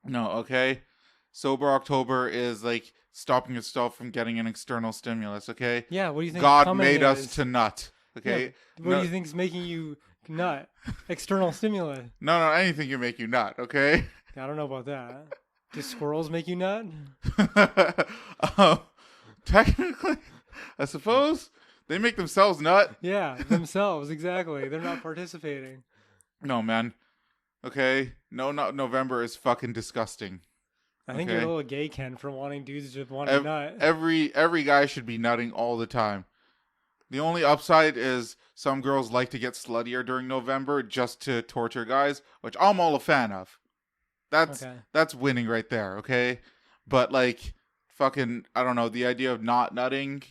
No, okay? Sober October is like stopping yourself from getting an external stimulus, okay? Yeah, what do you think God made us to nut, okay? Yeah, what do you think is making you nut? External stimulus. No, anything can make you nut, okay? I don't know about that. Do squirrels make you nut? Technically, I suppose they make themselves nut. Yeah, themselves, exactly. They're not participating. No, man. Okay, no, not November is fucking disgusting. I think you're a little gay, Ken, for wanting dudes to want to nut. Every guy should be nutting all the time. The only upside is some girls like to get sluttier during November just to torture guys, which I'm all a fan of. That's winning right there, okay? But like fucking I don't know, the idea of not nutting,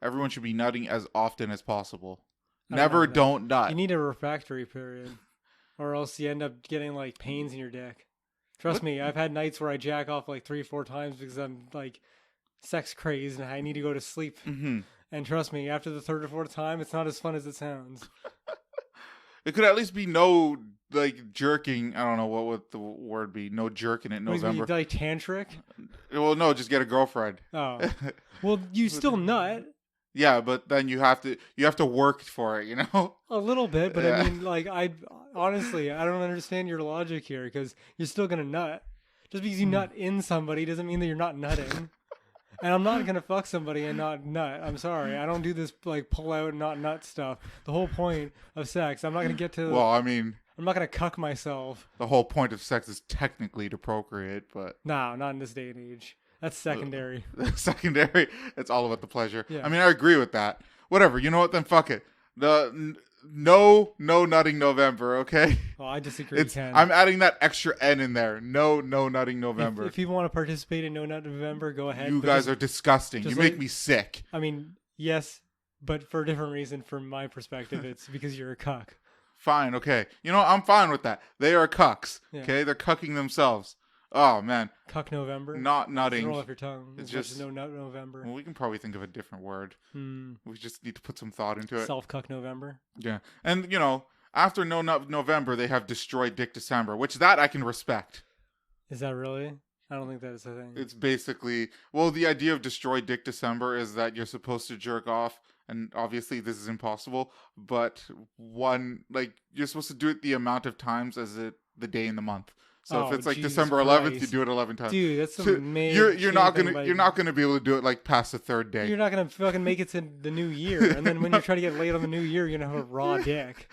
everyone should be nutting as often as possible. Never don't nut. You need a refractory period. Or else you end up getting like pains in your dick. Trust me, I've had nights where I jack off like 3 or 4 times because I'm like sex crazed and I need to go to sleep. And trust me, after the 3rd or 4th time, it's not as fun as it sounds. It could at least be no like jerking. I don't know what would the word be. No jerking in November. Like tantric? Well, no, just get a girlfriend. Oh, well, you still nut. Yeah, but then you have to work for it, you know. A little bit, but I mean, like, honestly, I don't understand your logic here because you're still gonna nut. Just because you nut in somebody doesn't mean that you're not nutting. And I'm not gonna fuck somebody and not nut. I'm sorry, I don't do this like pull out and not nut stuff. The whole point of sex, I'm not gonna get to. Well, I mean, I'm not gonna cuck myself. The whole point of sex is technically to procreate, but no, not in this day and age. That's secondary. Secondary. It's all about the pleasure. Yeah. I mean, I agree with that. Whatever. You know what? Then fuck it. No nutting November. Okay. Well, I disagree. I'm adding that extra N in there. No nutting November. If people want to participate in No Nut November, go ahead. You guys are disgusting. You make me sick. I mean, yes, but for a different reason. From my perspective, it's because you're a cuck. Fine. Okay. You know, I'm fine with that. They are cucks. Yeah. Okay. They're cucking themselves. Oh man, cuck November. Not nutting. Roll off your tongue. It's just No Nut November. Well, we can probably think of a different word. We just need to put some thought into it. Self cuck November. Yeah, and you know, after No Nut November, they have Destroy Dick December, which that I can respect. Is that really? I don't think that is a thing. It's basically the idea of Destroy Dick December is that you're supposed to jerk off, and obviously this is impossible. But you're supposed to do it the amount of times as the day in the month. So if it's like December 11th, you do it 11 times. Dude, that's amazing. You're not gonna be able to do it like past the 3rd day. You're not gonna fucking make it to the new year, and then when you try to get laid on the new year, you're gonna have a raw dick.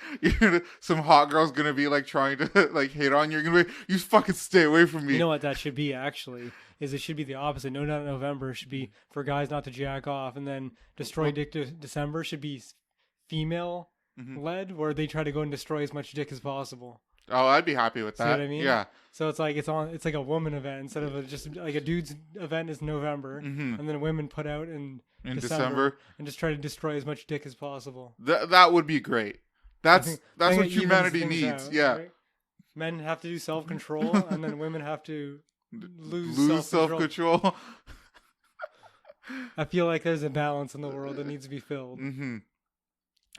Some hot girl's gonna be like trying to like hate on you. You're gonna be, you fucking stay away from me. You know what that should be actually? Is it should be the opposite. No Nut November should be for guys not to jack off, and then Destroy Dick December should be female led, where they try to go and destroy as much dick as possible. Oh, I'd be happy with that. See what I mean? Yeah. So it's like a woman event instead of just like a dude's event is November, and then women put out in December and just try to destroy as much dick as possible. That would be great. That's what humanity needs. Out, yeah. Right? Men have to do self-control, and then women have to lose self-control. I feel like there's a balance in the world that needs to be filled.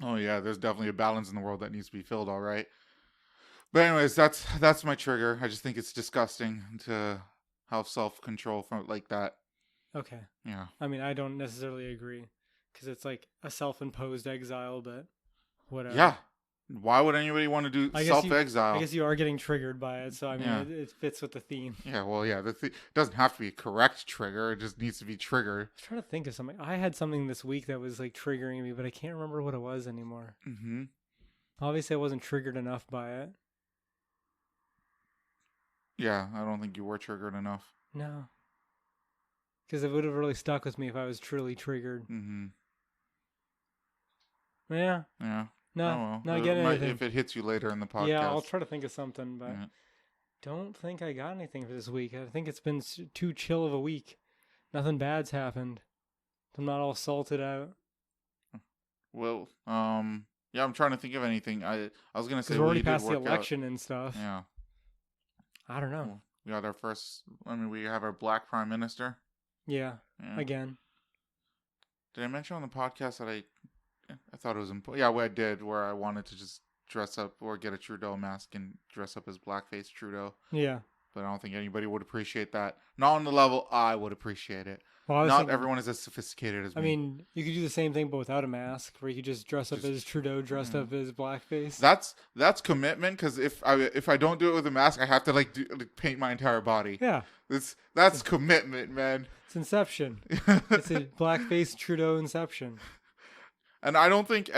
Oh yeah, there's definitely a balance in the world that needs to be filled. All right. But anyways, that's my trigger. I just think it's disgusting to have self-control from like that. Okay. Yeah. I mean, I don't necessarily agree because it's like a self-imposed exile, but whatever. Yeah. Why would anybody want to do self-exile? I guess you are getting triggered by it, so I mean, Yeah. it fits with the theme. Yeah, well, yeah, it doesn't have to be a correct trigger. It just needs to be triggered. I was trying to think of something. I had something this week that was like triggering me, but I can't remember what it was anymore. Mm-hmm. Obviously, I wasn't triggered enough by it. Yeah, I don't think you were triggered enough. No. Because it would have really stuck with me if I was truly triggered. Mm-hmm. Yeah. Yeah. No, not getting anything. If it hits you later in the podcast. Yeah, I'll try to think of something, but don't think I got anything for this week. I think it's been too chill of a week. Nothing bad's happened. I'm not all salted out. Well, yeah, I'm trying to think of anything. I was gonna say we're already past the election and stuff. Yeah. I don't know. Well, we got our first. I mean, we have our black prime minister. Yeah. Again. Did I mention on the podcast that I thought it was important? Yeah, I did. Where I wanted to just dress up or get a Trudeau mask and dress up as blackface Trudeau. Yeah. But I don't think anybody would appreciate that. Not on the level I would appreciate it. Well, not everyone is as sophisticated as me. I mean, you could do the same thing but without a mask, where you could just dress up as Trudeau, dressed up as blackface. That's commitment, because if I don't do it with a mask, I have to paint my entire body. Yeah. That's commitment, man. It's Inception. It's a blackface Trudeau Inception. And I don't think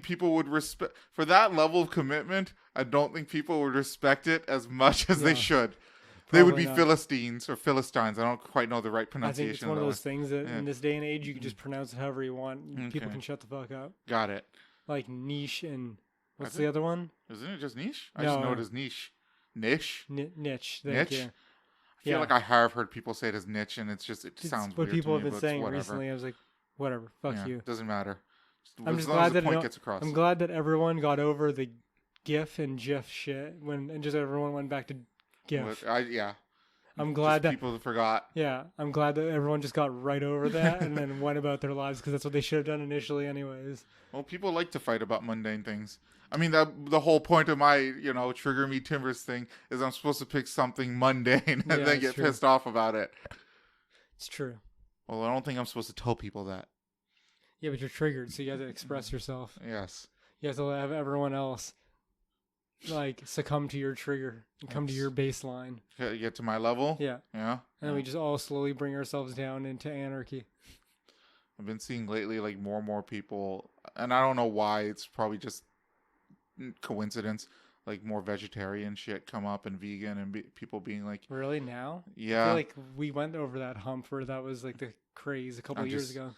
people would respect for that level of commitment. I don't think people would respect it as much as they should. They would be not. Philistines or Philistines. I don't quite know the right pronunciation. I think it's one of those things that in this day and age you can just pronounce it however you want. And people can shut the fuck up. Got it. Like niche and what's the other one? Isn't it just niche? I just know it as niche. Niche? Niche. Niche? You. I feel like I have heard people say it as niche, and it sounds what weird people to me, have been saying recently. I was like, whatever, fuck you. Doesn't matter. I'm just glad that I'm glad that everyone got over the GIF and GIF shit and just everyone went back to GIF. I'm glad that people forgot. Yeah, I'm glad that everyone just got right over that and then went about their lives, because that's what they should have done initially, anyways. Well, people like to fight about mundane things. I mean, the whole point of my trigger me timbers thing is I'm supposed to pick something mundane and then get pissed off about it. It's true. Well, I don't think I'm supposed to tell people that. Yeah, but you're triggered, so you have to express yourself. Yes. You have to have everyone else succumb to your trigger and come to your baseline. Get to my level? Yeah. Yeah. And then we just all slowly bring ourselves down into anarchy. I've been seeing lately more and more people, and I don't know why, it's probably just coincidence, more vegetarian shit come up and vegan and people being like... Really, now? Yeah. I feel like we went over that hump where that was the craze a couple of years ago.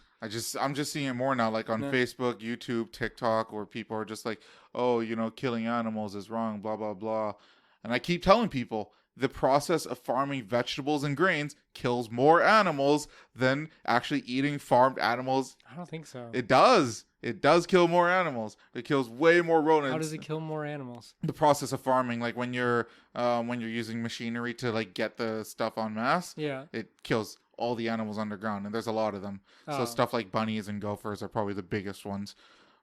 I'm just seeing it more now, on Facebook, YouTube, TikTok, where people are just like, oh, killing animals is wrong, blah, blah, blah. And I keep telling people, the process of farming vegetables and grains kills more animals than actually eating farmed animals. I don't think so. It does. It does kill more animals. It kills way more rodents. How does it kill more animals? The process of farming, when you're using machinery to get the stuff en masse, it kills all the animals underground, and there's a lot of them. So stuff like bunnies and gophers are probably the biggest ones.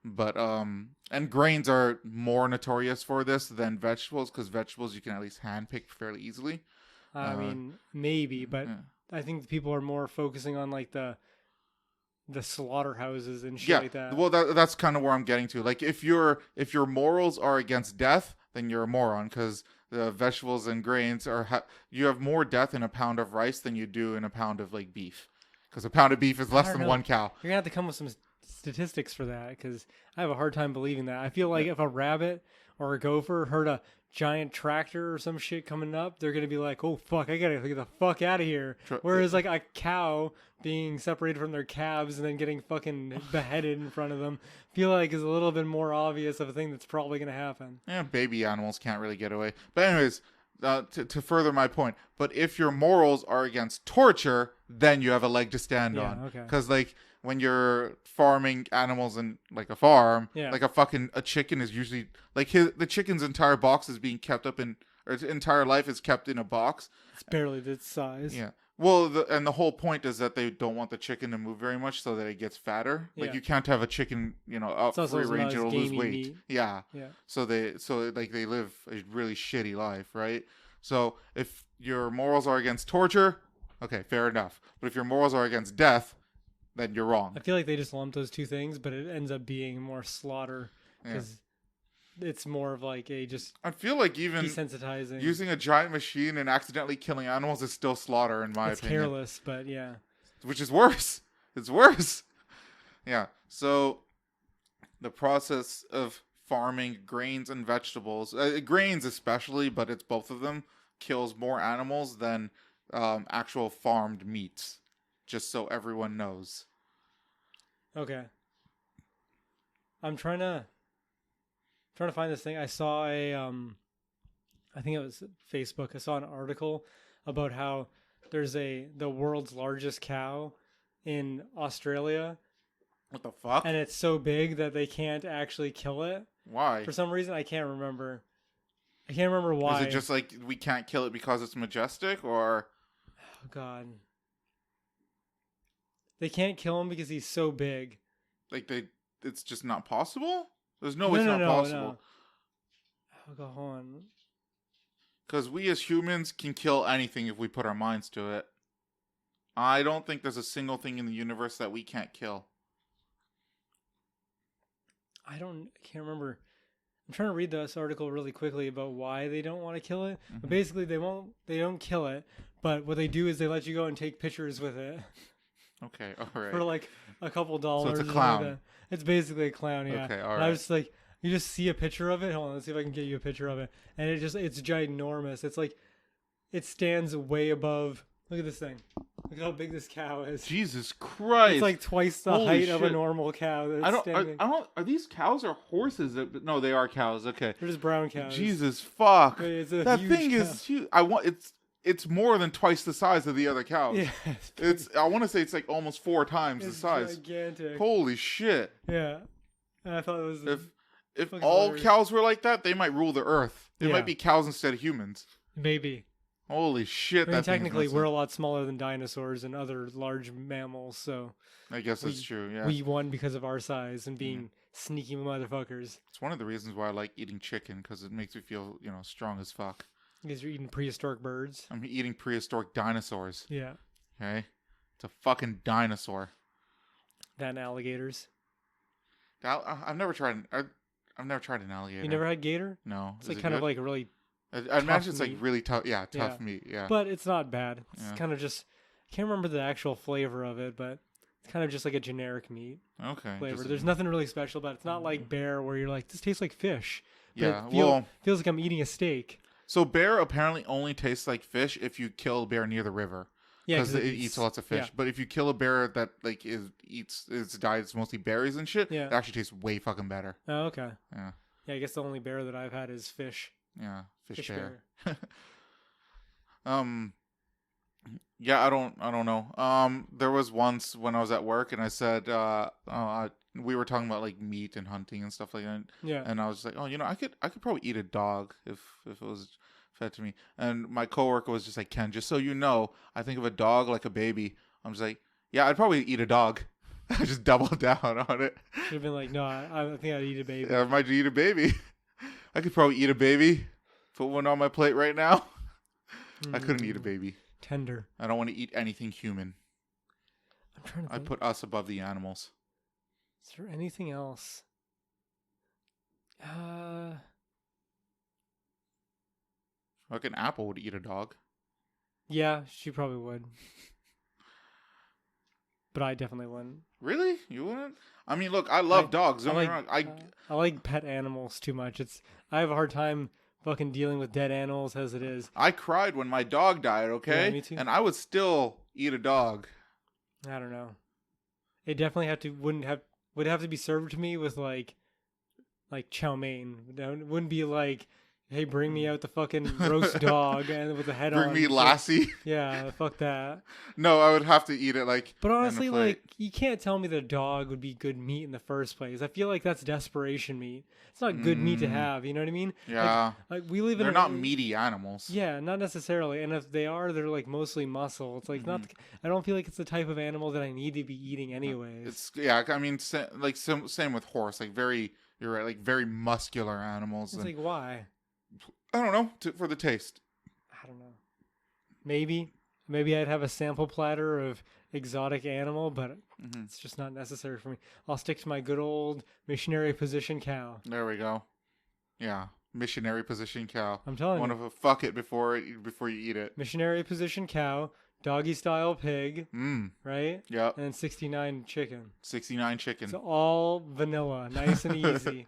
But and grains are more notorious for this than vegetables, because vegetables you can at least hand pick fairly easily. I mean, maybe, but I think people are more focusing on the slaughterhouses and shit like that. Well, that's kind of where I'm getting to. If your morals are against death, then you're a moron, because the vegetables and grains you have more death in a pound of rice than you do in a pound of beef, because a pound of beef is less than one cow. You're gonna have to come with some statistics for that, because I have a hard time believing that. I feel like if a rabbit or a gopher heard a giant tractor or some shit coming up, they're gonna be like, oh fuck, I gotta get the fuck out of here. Whereas a cow being separated from their calves and then getting fucking beheaded in front of them, feel like is a little bit more obvious of a thing that's probably gonna happen. Yeah, baby animals can't really get away. But anyways, to further my point, but if your morals are against torture, then you have a leg to stand on. Okay. Because when you're farming animals in a farm, a chicken is usually the chicken's entire box is being kept up or its entire life is kept in a box. It's barely its size. Yeah. Well, the whole point is that they don't want the chicken to move very much so that it gets fatter. You can't have a chicken, out free range, it'll lose weight. Meat. Yeah. So they live a really shitty life, right? So if your morals are against torture, okay, fair enough. But if your morals are against death, then you're wrong. I feel like they just lump those two things, but it ends up being more slaughter because it's more of like a just. I feel like even desensitizing. Using a giant machine and accidentally killing animals is still slaughter, in my opinion. It's careless, but yeah. Which is worse. It's worse. Yeah. So the process of farming grains and vegetables, grains especially, but it's both of them, kills more animals than actual farmed meats. Just so everyone knows. Okay. I'm trying to find this thing. I saw I think it was Facebook. I saw an article about how there's the world's largest cow in Australia. What the fuck? And it's so big that they can't actually kill it. Why? For some reason, I can't remember. I can't remember why. Is it just like we can't kill it because it's majestic, or? Oh God. They can't kill him because he's so big. Like it's just not possible? There's no way it's not possible. No. Oh God, hold on. Because we as humans can kill anything if we put our minds to it. I don't think there's a single thing in the universe that we can't kill. I can't remember. I'm trying to read this article really quickly about why they don't want to kill it. Mm-hmm. But basically, they don't kill it. But what they do is they let you go and take pictures with it. Okay, all right. For like a couple dollars. So it's a clown. Like it's basically a clown, yeah. Okay, all right. And I was like, you just see a picture of it. Hold on, let's see if I can get you a picture of it. And it's ginormous. It's like, it stands way above. Look at this thing. Look how big this cow is. Jesus Christ! It's like twice the height of a normal cow. Are these cows or horses? No, they are cows. Okay, they're just brown cows. Jesus fuck! That thing is huge. It's more than twice the size of the other cows. Yeah, I want to say it's like almost 4 times the size. Gigantic. Holy shit! Yeah, and I thought it was. If all cows were like that, they might rule the earth. They might be cows instead of humans. Maybe. Holy shit! I mean, technically, we're a lot smaller than dinosaurs and other large mammals, so I guess that's true. Yeah, we won because of our size and being sneaky motherfuckers. It's one of the reasons why I like eating chicken, because it makes me feel, strong as fuck. Because you're eating prehistoric birds. I'm eating prehistoric dinosaurs. Yeah. Okay, it's a fucking dinosaur. That and alligators. I've never tried. I've never tried an alligator. You never had gator? No. It's like kind of like a really. I imagine it's like really tough. Yeah, tough meat. Yeah. But it's not bad. It's kind of just. I can't remember the actual flavor of it, but it's kind of just like a generic meat. Okay. Flavor. There's nothing really special about it. It's not like bear where you're like, this tastes like fish. But yeah. Feels like I'm eating a steak. So bear apparently only tastes like fish if you kill a bear near the river. Yeah, because it eats lots of fish. Yeah. But if you kill a bear that like eats its diet is mostly berries and shit, it actually tastes way fucking better. Oh, okay. Yeah. Yeah, I guess the only bear that I've had is fish. Yeah, fish bear. Yeah, I don't know. There was once when I was at work and I said we were talking about like meat and hunting and stuff like that. Yeah. And I was like, I could probably eat a dog if it was fed to me. And my coworker was just like, Ken, just so you know, I think of a dog like a baby. I'm just like, yeah, I'd probably eat a dog. I just doubled down on it. Should have been like, no, I think I'd eat a baby. Yeah, I might eat a baby. I could probably eat a baby. Put one on my plate right now. I couldn't eat a baby. Tender. I don't want to eat anything human. I'm trying to think. I put us above the animals. Is there anything else? Like an apple would eat a dog. Yeah, she probably would. But I definitely wouldn't. Really? You wouldn't? I mean, look, I love dogs. Don't get me wrong. I like pet animals too much. I have a hard time fucking dealing with dead animals as it is. I cried when my dog died, okay? Yeah, me too. And I would still eat a dog. I don't know. It definitely would have to be served to me with like chow mein. It wouldn't be like, hey, bring me out the fucking roast dog and with the head on. Bring me Lassie. Yeah, fuck that. No, I would have to eat it like. But honestly, like, you can't tell me that a dog would be good meat in the first place. I feel like that's desperation meat. It's not good meat to have. You know what I mean? Yeah. Like we live in. They're not meaty animals. Yeah, not necessarily. And if they are, they're like mostly muscle. It's like not. I don't feel like it's the type of animal that I need to be eating anyways. I mean, same with horse. Like you're right. Like very muscular animals. It's like why? I don't know. For the taste. I don't know. Maybe maybe I'd have a sample platter of exotic animal, but Mm-hmm. it's just not necessary for me. I'll stick to my good old missionary position cow. There we go. Yeah, missionary position cow. I'm telling Want you. to fuck it before you eat it. Missionary position cow, doggy style pig, right? Yep. And then 69 chicken. 69 chicken. So all vanilla, nice and easy.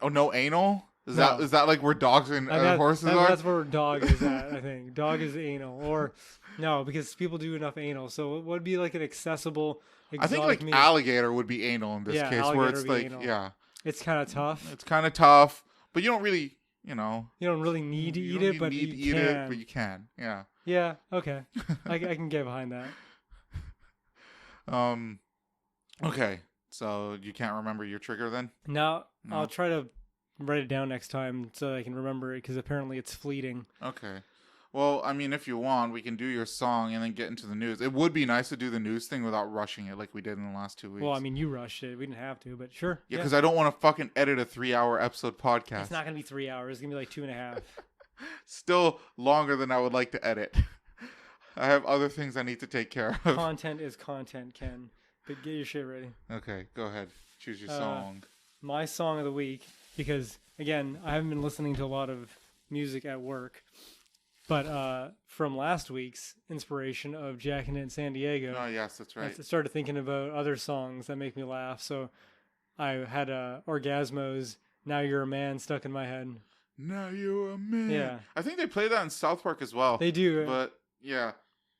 Oh, no anal? Is No. that like where dogs and horses are? That's where dog is at, I think. Dog is anal. Or, no, because people do enough anal. So it would be like an accessible, exotic I think like meat. alligator would be anal in this Yeah, case, where alligator it's would be like, anal. yeah. It's kind of tough. It's kind of tough, but you don't really, you know. You don't really need to eat it, but you eat can. it, but you can. Yeah. Yeah, okay. I can get behind that. Okay. So you can't remember your trigger then? Now, No. I'll try to write it down next time so I can remember it, because apparently it's fleeting. Okay. Well, I mean, if you want, we can do your song and then get into the news. It would be nice to do the news thing without rushing it like we did in the last 2 weeks. Well, I mean, you rushed it. We didn't have to, but sure. Yeah, because I don't want to fucking edit a 3-hour episode podcast. It's not going to be 3 hours. It's going to be like 2.5. Still longer than I would like to edit. I have other things I need to take care of. Content is content, Ken. But get your shit ready. Okay, go ahead. Choose your song. My song of the week, because, again, I haven't been listening to a lot of music at work. But from last week's inspiration of Jackin' It in San Diego, Oh, yes, that's right. I started thinking about other songs that make me laugh. So I had Orgasmo's Now You're a Man stuck in my head. Now you're a man. Yeah. I think they play that in South Park as well. They do. But, yeah.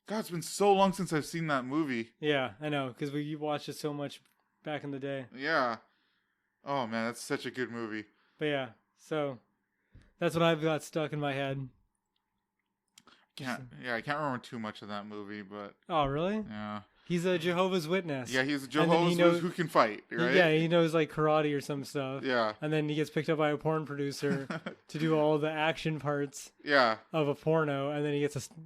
God, it's been so long since I've seen that movie. Yeah, I know, because we watched it so much back in the day. Yeah. Oh, man, that's such a good movie. But yeah, so that's what I've got stuck in my head. I can't remember too much of that movie, but Oh, really? yeah. He's a Jehovah's Witness. Yeah, he's a And then Jehovah's he knows- Witness who can fight, right? Yeah, he knows like karate or some stuff. Yeah. And then he gets picked up by a porn producer to do all the action parts Yeah. of a porno, and then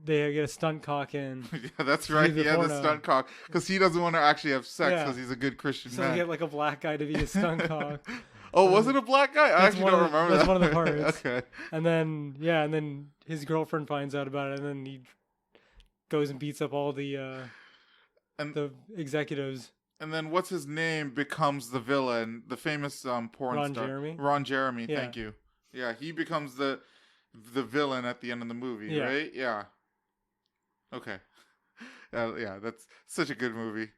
they get a stunt cock in. Yeah, that's right. the He had the porno. stunt cock because he doesn't want to actually have sex Yeah. because he's a good Christian So man. they get like a black guy to be a stunt cock. Oh, was it a black guy? I That's actually one don't of the- remember that's that. one of the parts. Okay. And then his girlfriend finds out about it, and then he goes and beats up all the executives. And then what's his name becomes the villain, the famous porn Ron star. Jeremy? Ron Jeremy, Yeah. thank you. Yeah, he becomes the villain at the end of the movie, Yeah. right? Yeah. Okay. Yeah, that's such a good movie.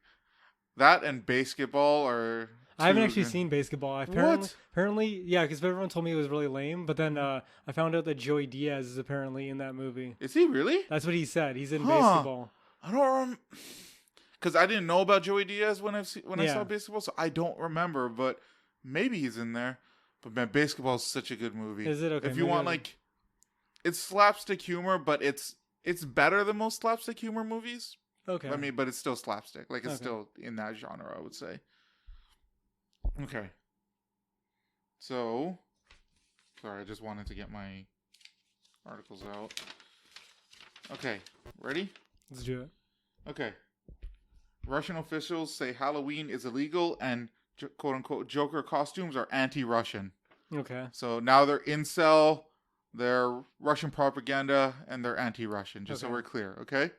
That and Basketball are. I haven't two actually good- seen Basketball. What? Apparently, yeah, because everyone told me it was really lame. But then I found out that Joey Diaz is apparently in that movie. Is he really? That's what he said. He's in Huh. Basketball. I don't remember. Because I didn't know about Joey Diaz when I Yeah. saw Basketball, so I don't remember. But maybe he's in there. But man, Basketball is such a good movie. Is it? Okay, If you maybe want I'll- like, it's slapstick humor, but it's better than most slapstick humor movies. Okay. I mean, but it's still slapstick. Like it's Okay. still in that genre, I would say. Okay. So, sorry, I just wanted to get my articles out. Okay, ready? Let's do it. Okay. Russian officials say Halloween is illegal and quote unquote Joker costumes are anti-Russian. Okay. So now they're incel, they're Russian propaganda, and they're anti-Russian, just so Okay. we're clear, okay?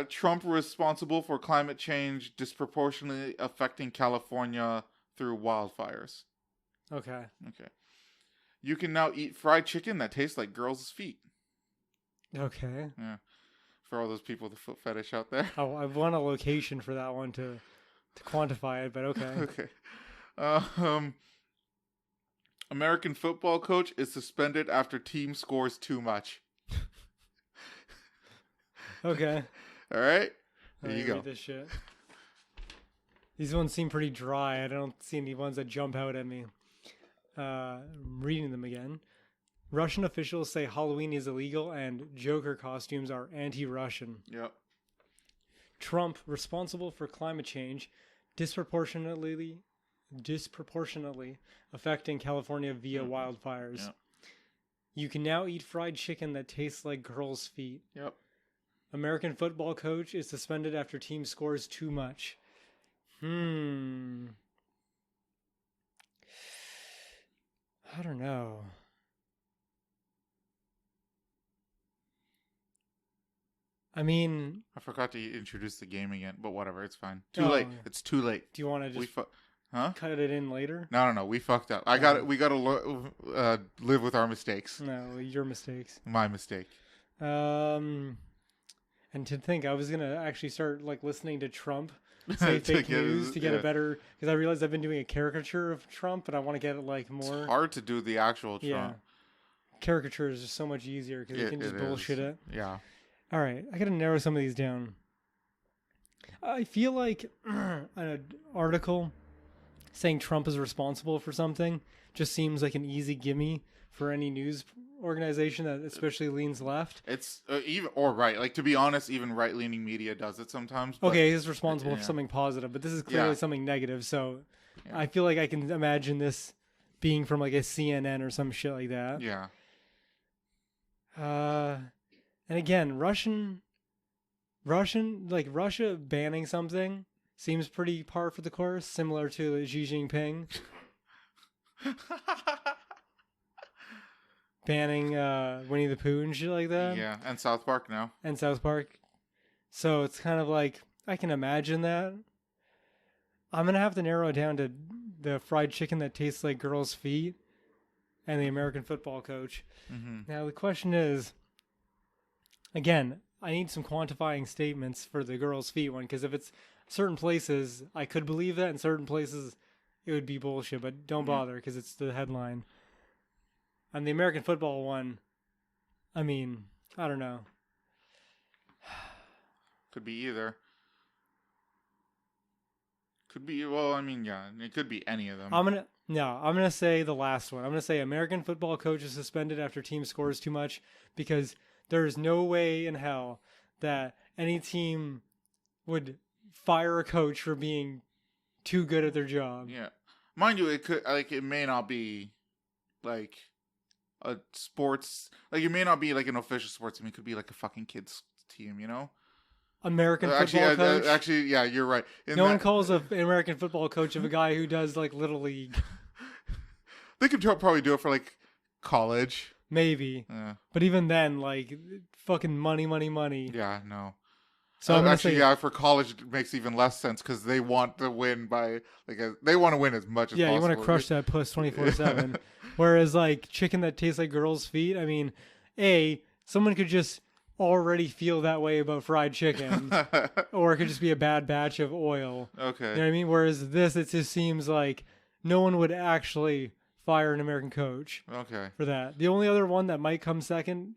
Trump responsible for climate change disproportionately affecting California through wildfires. Okay. Okay. You can now eat fried chicken that tastes like girls' feet. Okay. Yeah. For all those people with the foot fetish out there. I want a location for that one to quantify it, but okay. Okay. American football coach is suspended after team scores too much. Okay. All right. Let There me you go. read this shit. These ones seem pretty dry. I don't see any ones that jump out at me. I'm reading them again. Russian officials say Halloween is illegal and Joker costumes are anti-Russian. Yep. Trump responsible for climate change disproportionately affecting California via wildfires. Yep. You can now eat fried chicken that tastes like girls' feet. Yep. American football coach is suspended after team scores too much. I don't know. I mean, I forgot to introduce the game again, but whatever, it's fine. Too late. It's too late. Do you want to just cut it in later? No. We fucked up. We got to live with our mistakes. No, your mistakes. My mistake. And to think, I was gonna actually start like listening to Trump say fake news to get a better, because I realized I've been doing a caricature of Trump, and I want to get it like more. It's hard to do the actual Trump. Yeah. Caricature is just so much easier because you can just bullshit it. Yeah. All right, I gotta narrow some of these down. I feel like an article saying Trump is responsible for something just seems like an easy gimme for any news organization that especially leans left. It's right. Like, to be honest, even right-leaning media does it sometimes. But, okay, he's responsible for something positive, but this is clearly something negative. So I feel like I can imagine this being from like a CNN or some shit like that. Yeah. And again, Russia banning something seems pretty par for the course, similar to Xi Jinping banning Winnie the Pooh and shit like that. Yeah, and South Park now. And South Park. So it's kind of like, I can imagine that. I'm going to have to narrow it down to the fried chicken that tastes like girls' feet and the American football coach. Mm-hmm. Now, the question is, again, I need some quantifying statements for the girls' feet one, because if it's certain places, I could believe that, and certain places, it would be bullshit, but don't bother, because it's the headline. And the American football one, I mean, I don't know. Could be either. Could be, well, I mean, yeah, it could be any of them. I'm gonna say the last one. I'm gonna say American football coach is suspended after team scores too much, because there's no way in hell that any team would fire a coach for being too good at their job. Yeah, mind you, it may not be like a sports, like, it may not be like an official sports team. It could be like a fucking kids team, you know. American football coach. Actually, yeah, you're right. No one calls an American football coach of a guy who does like Little League. They could probably do it for like college. Maybe. Yeah. But even then, like, fucking money. Yeah, no. So I'm actually, yeah, for college it makes even less sense, because they want to win by they want to win as much as possible. Yeah, you want to crush that puss 24/7. Whereas like chicken that tastes like girls' feet, I mean, someone could just already feel that way about fried chicken, or it could just be a bad batch of oil. Okay. You know what I mean? Whereas this, it just seems like no one would actually fire an American coach. Okay. For that. The only other one that might come second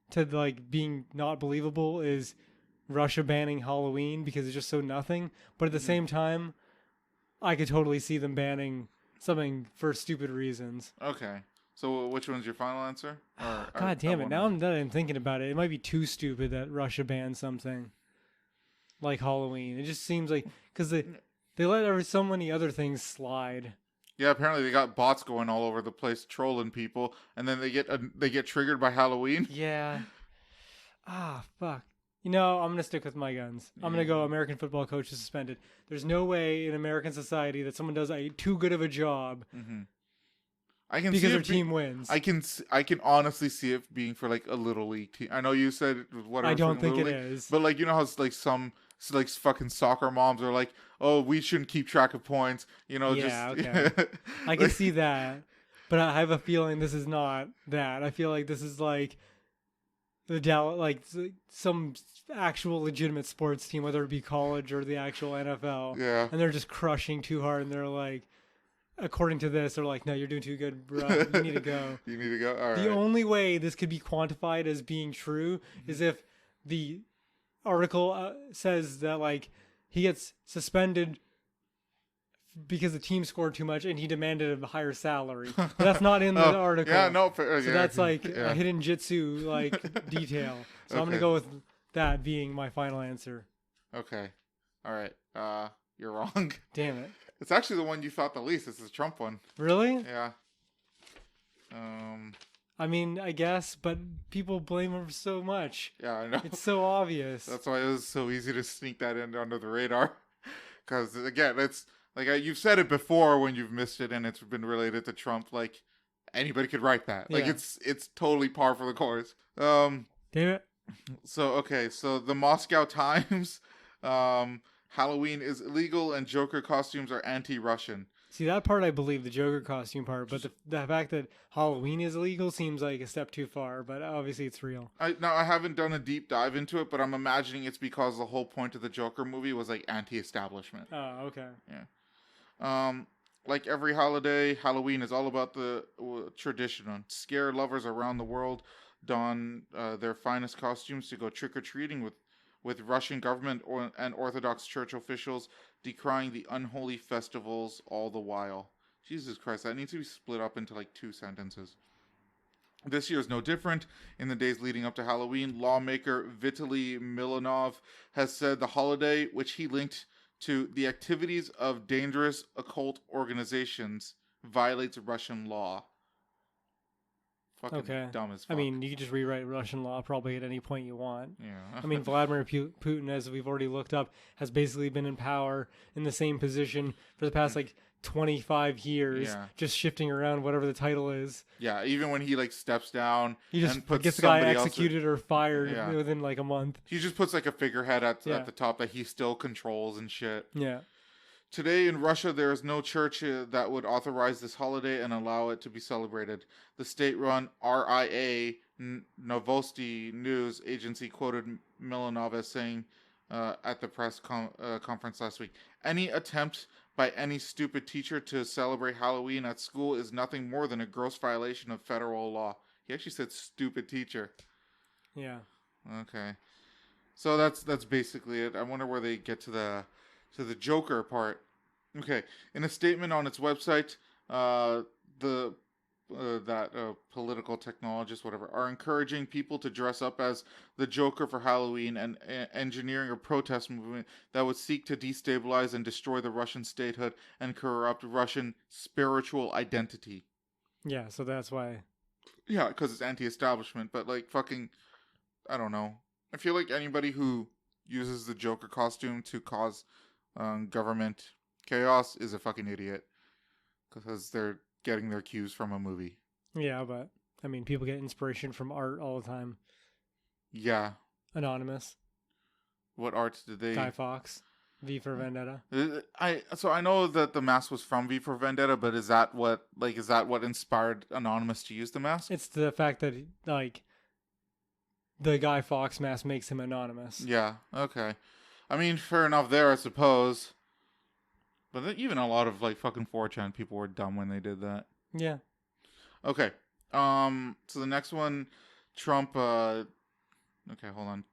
to like being not believable is Russia banning Halloween, because it's just so nothing. But at the same time, I could totally see them banning something for stupid reasons. Okay. So which one's your final answer? God damn it. Now that I'm thinking about it, it might be too stupid that Russia banned something like Halloween. It just seems like, because they let so many other things slide. Yeah, apparently they got bots going all over the place trolling people, and then they get triggered by Halloween. Yeah. Fuck. You know, I'm going to stick with my guns. I'm going to go American football coach is suspended. There's no way in American society that someone does too good of a job because their team wins. I can honestly see it being for like a Little League team. I know you said whatever. I don't think it is. But like, you know how like some like fucking soccer moms are like, oh, we shouldn't keep track of points. You know, okay. I can see that. But I have a feeling this is not that. I feel like this is like some actual legitimate sports team, whether it be college or the actual NFL. Yeah. And they're just crushing too hard, and they're like, according to this, they're like, no, you're doing too good, bro. You need to go. You need to go? All right. The only way this could be quantified as being true is if the article says that, like, he gets suspended because the team scored too much and he demanded a higher salary. But that's not in the article. Yeah, no. So that's like a hidden jitsu like detail. So I'm going to go with that being my final answer. Okay. All right. You're wrong. Damn it. It's actually the one you thought the least. It's the Trump one. Really? Yeah. I mean, I guess, but people blame him so much. Yeah, I know. It's so obvious. That's why it was so easy to sneak that in under the radar. Because, again, it's like you've said it before when you've missed it and it's been related to Trump. Like, anybody could write that. Like, it's totally par for the course. Damn it. So the Moscow Times, Halloween is illegal and Joker costumes are anti-Russian. See, that part I believe, the Joker costume part, but the fact that Halloween is illegal seems like a step too far, but obviously it's real. I haven't done a deep dive into it, but I'm imagining it's because the whole point of the Joker movie was like anti-establishment. Oh, okay. Yeah. Like every holiday, Halloween is all about the tradition. Scare lovers around the world don their finest costumes to go trick-or-treating with Russian government and Orthodox Church officials decrying the unholy festivals all the while. Jesus Christ, that needs to be split up into like 2 sentences. This year is no different. In the days leading up to Halloween, lawmaker Vitaly Milanov has said the holiday, which he linked to the activities of dangerous occult organizations, violates Russian law. Fucking dumb as fuck. I mean, you could just rewrite Russian law probably at any point you want. Yeah. I mean, Vladimir Putin, as we've already looked up, has basically been in power in the same position for the past like 25 years, just shifting around whatever the title is. Yeah, even when he like steps down, he just and puts gets the guy executed or fired within like a month. He just puts like a figurehead at the top that he still controls and shit. Yeah. Today in Russia, there is no church that would authorize this holiday and allow it to be celebrated. The state-run RIA Novosti news agency quoted Milanov as saying at the press conference last week, "Any attempt by any stupid teacher to celebrate Halloween at school is nothing more than a gross violation of federal law." He actually said "stupid teacher." Yeah. Okay. So that's basically it. I wonder where they get to the Joker part. Okay, in a statement on its website, political technologists, whatever, are encouraging people to dress up as the Joker for Halloween and engineering a protest movement that would seek to destabilize and destroy the Russian statehood and corrupt Russian spiritual identity. Yeah, so that's why. Yeah, because it's anti-establishment, but like fucking, I don't know. I feel like anybody who uses the Joker costume to cause government chaos is a fucking idiot because they're getting their cues from a movie. Yeah, but I mean, people get inspiration from art all the time. Yeah. Anonymous. What art did they? Guy Fawkes, V for Vendetta. I know that the mask was from V for Vendetta, but is that what inspired Anonymous to use the mask? It's the fact that like the Guy Fawkes mask makes him anonymous. Yeah. Okay. I mean, fair enough there, I suppose. But even a lot of like fucking 4chan people were dumb when they did that. Yeah. Okay. So the next one, Trump. Okay, hold on.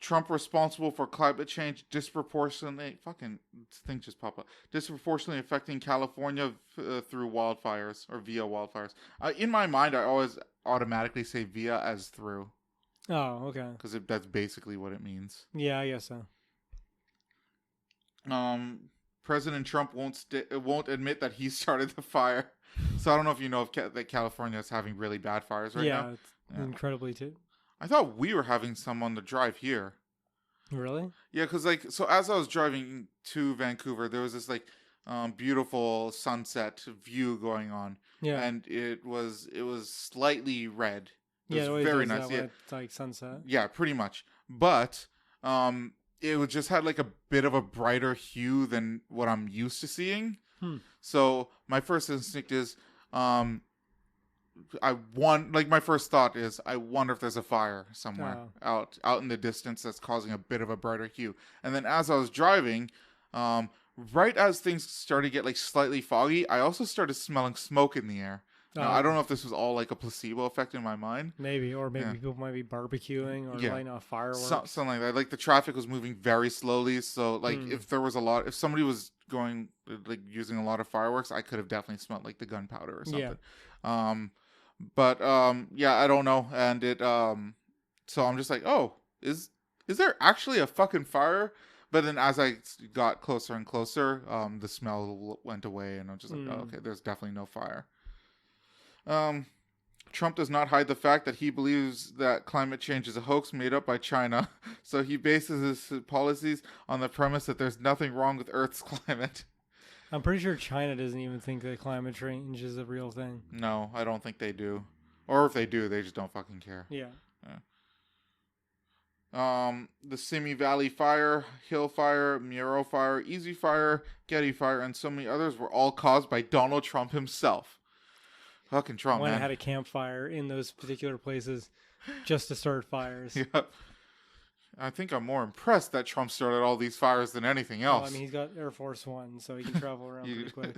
Trump responsible for climate change disproportionately. Fucking thing just pop up. Disproportionately affecting California through wildfires or via wildfires. In my mind, I always automatically say via as through. Oh, okay. Because that's basically what it means. Yeah, I guess so. President Trump won't admit that he started the fire. So I don't know if you know that California is having really bad fires right now. Yeah, incredibly too. I thought we were having some on the drive here. Really? Yeah, because like as I was driving to Vancouver, there was this like beautiful sunset view going on. Yeah, and it was slightly red. It was very nice. Yeah, it's like sunset. Yeah, pretty much. But it just had like a bit of a brighter hue than what I'm used to seeing. So my first instinct is, my first thought is, I wonder if there's a fire somewhere out in the distance that's causing a bit of a brighter hue. And then as I was driving, right as things started to get like slightly foggy, I also started smelling smoke in the air. Now, I don't know if this was all like a placebo effect in my mind. Maybe people might be barbecuing or lighting off fireworks. Something like that. Like the traffic was moving very slowly. So like if somebody was going like using a lot of fireworks, I could have definitely smelled like the gunpowder or something. Yeah. I don't know. And it, so I'm just like, oh, is there actually a fucking fire? But then as I got closer and closer, the smell went away and I'm just like, oh, okay, there's definitely no fire. Trump does not hide the fact that he believes that climate change is a hoax made up by China. So he bases his policies on the premise that there's nothing wrong with Earth's climate. I'm pretty sure China doesn't even think that climate change is a real thing. No, I don't think they do. Or if they do, they just don't fucking care. Yeah. The Simi Valley Fire, Hill Fire, Muro Fire, Easy Fire, Getty Fire, and so many others were all caused by Donald Trump himself. Fucking Trump, Went man. and had a campfire in those particular places just to start fires. Yeah. I think I'm more impressed that Trump started all these fires than anything else. Well, I mean, he's got Air Force One, so he can travel around pretty quick.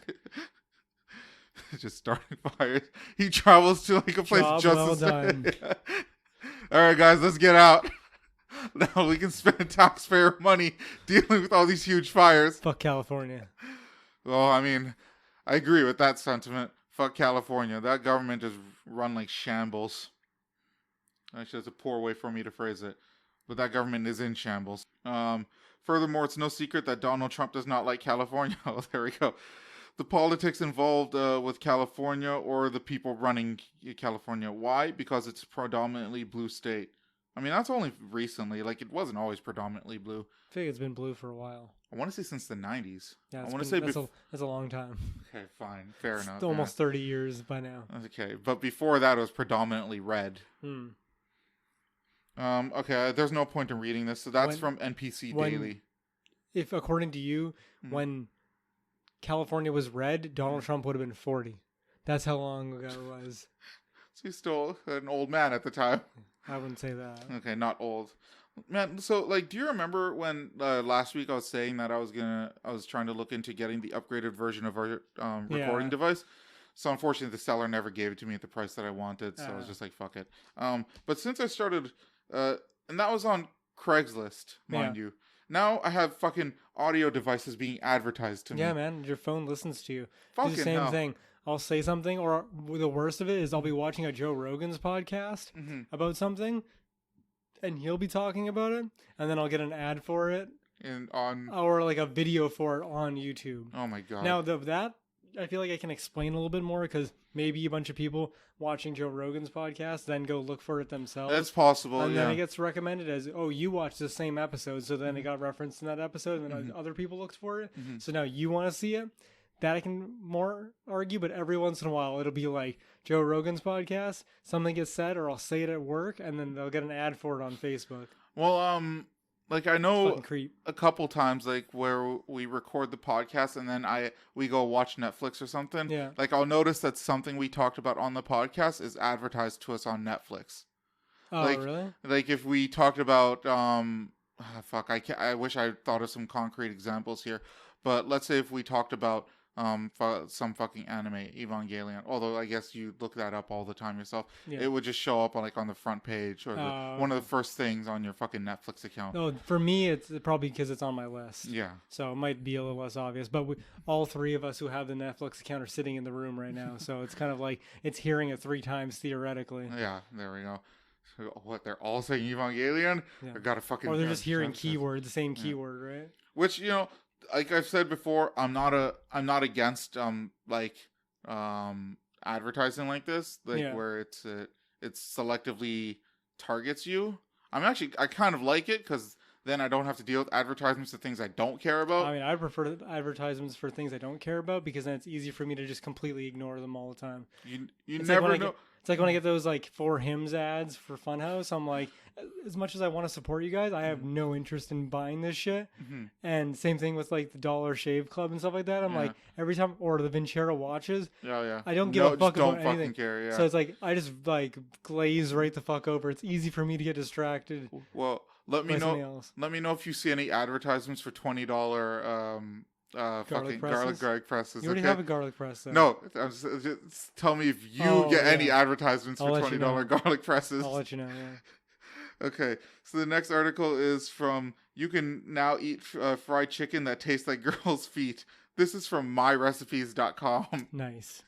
Just starting fires. He travels to like a place Job just well to done. All right, guys, let's get out. Now we can spend taxpayer money dealing with all these huge fires. Fuck California. Well, I mean, I agree with that sentiment. Fuck California. That government is run like shambles. Actually, that's a poor way for me to phrase it. But that government is in shambles. Furthermore, it's no secret that Donald Trump does not like California. Oh, there we go. The politics involved with California or the people running California. Why? Because it's a predominantly blue state. I mean, that's only recently. Like, it wasn't always predominantly blue. I think it's been blue for a while. I want to say since the 90s. Yeah, I want to say that's a long time. Okay, fine. Fair enough. It's almost 30 years by now. Okay, but before that, it was predominantly red. Okay, there's no point in reading this. So that's from NPC Daily. If, according to you, when California was red, Donald Trump would have been 40. That's how long ago it was. So he's still an old man at the time. I wouldn't say that. Okay, not old. Man, so like, do you remember when last week I was saying that I was trying to look into getting the upgraded version of our recording device? So unfortunately, the seller never gave it to me at the price that I wanted. So I was just like, fuck it. But since I started, and that was on Craigslist, mind you. Now I have fucking audio devices being advertised to me. Yeah, man, your phone listens to you. Fucking do the same thing. I'll say something, or the worst of it is I'll be watching a Joe Rogan's podcast about something, and he'll be talking about it, and then I'll get an ad for it, or like a video for it on YouTube. Oh my god! Now that I feel like I can explain a little bit more because maybe a bunch of people watching Joe Rogan's podcast then go look for it themselves. That's possible. And then it gets recommended as, oh, you watched the same episode, so then it got referenced in that episode, and then other people looked for it. So now you want to see it. That I can more argue, but every once in a while it'll be like Joe Rogan's podcast, something gets said, or I'll say it at work, and then they'll get an ad for it on Facebook. Well, like I know creep. A couple times, like where we record the podcast and then we go watch Netflix or something. Yeah. Like I'll notice that something we talked about on the podcast is advertised to us on Netflix. Oh, like, really? Like if we talked about I wish I thought of some concrete examples here, but let's say if we talked about some fucking anime, Evangelion. Although I guess you look that up all the time yourself. Yeah. It would just show up on the front page or one of the first things on your fucking Netflix account. No, for me it's probably because it's on my list. Yeah. So it might be a little less obvious, but all three of us who have the Netflix account are sitting in the room right now, so it's kind of like it's hearing it 3 times theoretically. Yeah, there we go. So what, they're all saying Evangelion? Yeah. Or got a fucking. Or they're just hearing keyword, the same keyword, right? Which like I've said before, I'm not against advertising like this, where it selectively targets you. I kind of like it because then I don't have to deal with advertisements of things I don't care about. I mean, I prefer advertisements for things I don't care about because then it's easy for me to just completely ignore them all the time. You never know. It's like when I get those like 4 hymns ads for Funhouse, I'm like, as much as I want to support you guys, I have no interest in buying this shit. And same thing with like the Dollar Shave Club and stuff like that. I'm like, every time, or the Vincero watches, I don't give a fuck about anything. Care, yeah. So it's like, I just like glaze right the fuck over. It's easy for me to get distracted. Well, let me know. Let me know if you see any advertisements for $20 fucking garlic presses. You already have a garlic press, though. No, just tell me if you get any advertisements for $20 garlic presses. I'll let you know. Yeah. Okay, so the next article is from "You Can Now Eat Fried Chicken That Tastes Like Girls' Feet." This is from myrecipes.com. Nice.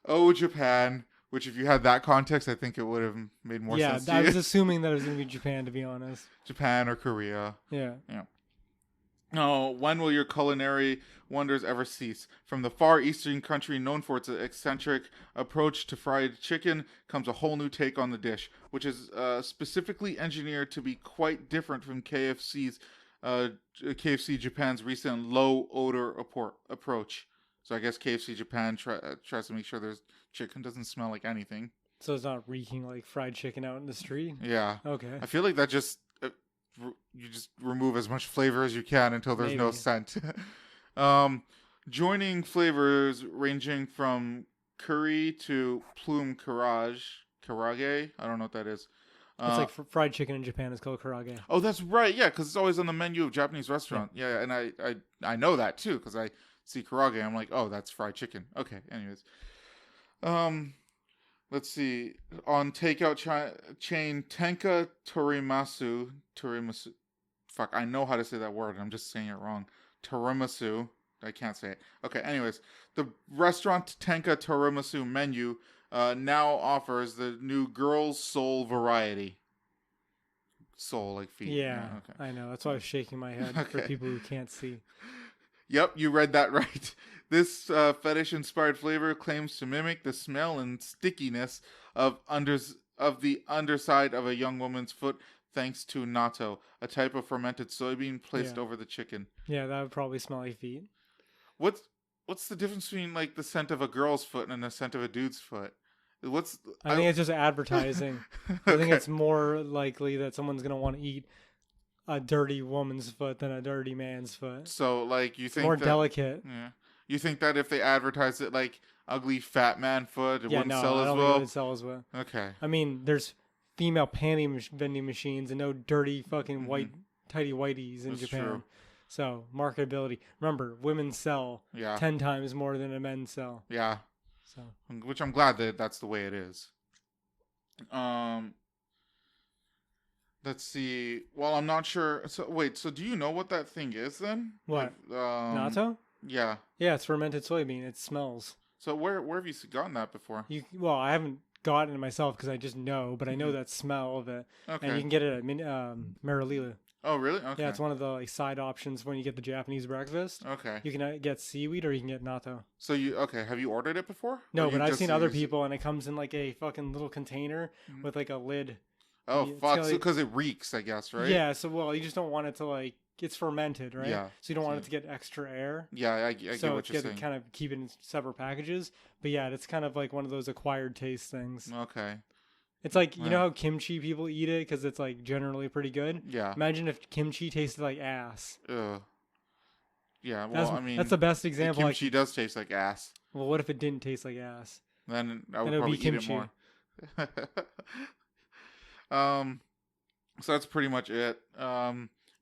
Oh, Japan. Which, if you had that context, I think it would have made more sense to you. I was assuming that it was going to be Japan, to be honest. Japan or Korea. Yeah. Oh, when will your culinary wonders ever cease? From the far eastern country known for its eccentric approach to fried chicken comes a whole new take on the dish, which is specifically engineered to be quite different from KFC Japan's recent low odor approach. So I guess KFC Japan tries to make sure their chicken doesn't smell like anything. So it's not reeking like fried chicken out in the street? Yeah. Okay. I feel like that just you just remove as much flavor as you can until there's no Maybe. scent. um, joining flavors ranging from curry to plume karage. I don't know what that is. It's like fried chicken in Japan is called karage. Oh, that's right. Yeah, because it's always on the menu of Japanese restaurant. Yeah, and I know that too because I see karage. I'm like, oh, that's fried chicken. Okay. Anyways, let's see. On takeout chain Tenka Torimasu. Fuck, I know how to say that word. I'm just saying it wrong. Torimasu. I can't say it. Okay. Anyways, the restaurant Tenka Torimasu menu now offers the new girls' soul variety. Soul, like feet. Yeah, okay. I know. That's why I was shaking my head for people who can't see. Yep, you read that right. This fetish-inspired flavor claims to mimic the smell and stickiness of the underside of a young woman's foot, thanks to natto, a type of fermented soybean placed over the chicken. Yeah, that would probably smell like feet. What's the difference between like the scent of a girl's foot and the scent of a dude's foot? I think it's just advertising. Okay. I think it's more likely that someone's gonna want to eat a dirty woman's foot than a dirty man's foot. So, like, you think more that, delicate. Yeah. You think that if they advertise it like ugly fat man foot, it wouldn't sell as well? Think it would sell as well. Okay. I mean, there's female panty vending machines and no dirty fucking white tidy whities in That's Japan. true. So marketability. Remember, women sell 10 times more than a men sell. Yeah. So, which I'm glad that that's the way it is. Let's see. Well, I'm not sure. So wait. So do you know what that thing is then? What? Natto? Yeah. Yeah, it's fermented soybean. It smells. So where have you gotten that before? Well, I haven't gotten it myself because I just know, but I know that smell of it. Okay. And you can get it at Marilila. Oh, really? Okay. Yeah, it's one of the like side options when you get the Japanese breakfast. Okay. You can get seaweed or you can get natto. So have you ordered it before? No, but I've seen other people and it comes in like a fucking little container with like a lid. Oh, fuck. Because it reeks, I guess, right? Yeah, so well, you just don't want it to like, it's fermented, right? Yeah. So you don't want it to get extra air. Yeah, I get what you're saying. So kind of keep it in separate packages. But yeah, it's kind of like one of those acquired taste things. Okay. It's like, you know how kimchi people eat it because it's like generally pretty good? Yeah. Imagine if kimchi tasted like ass. Ugh. Yeah, well, that's the best example. Kimchi does taste like ass. Well, what if it didn't taste like ass? Then I would probably eat it more. So that's pretty much it.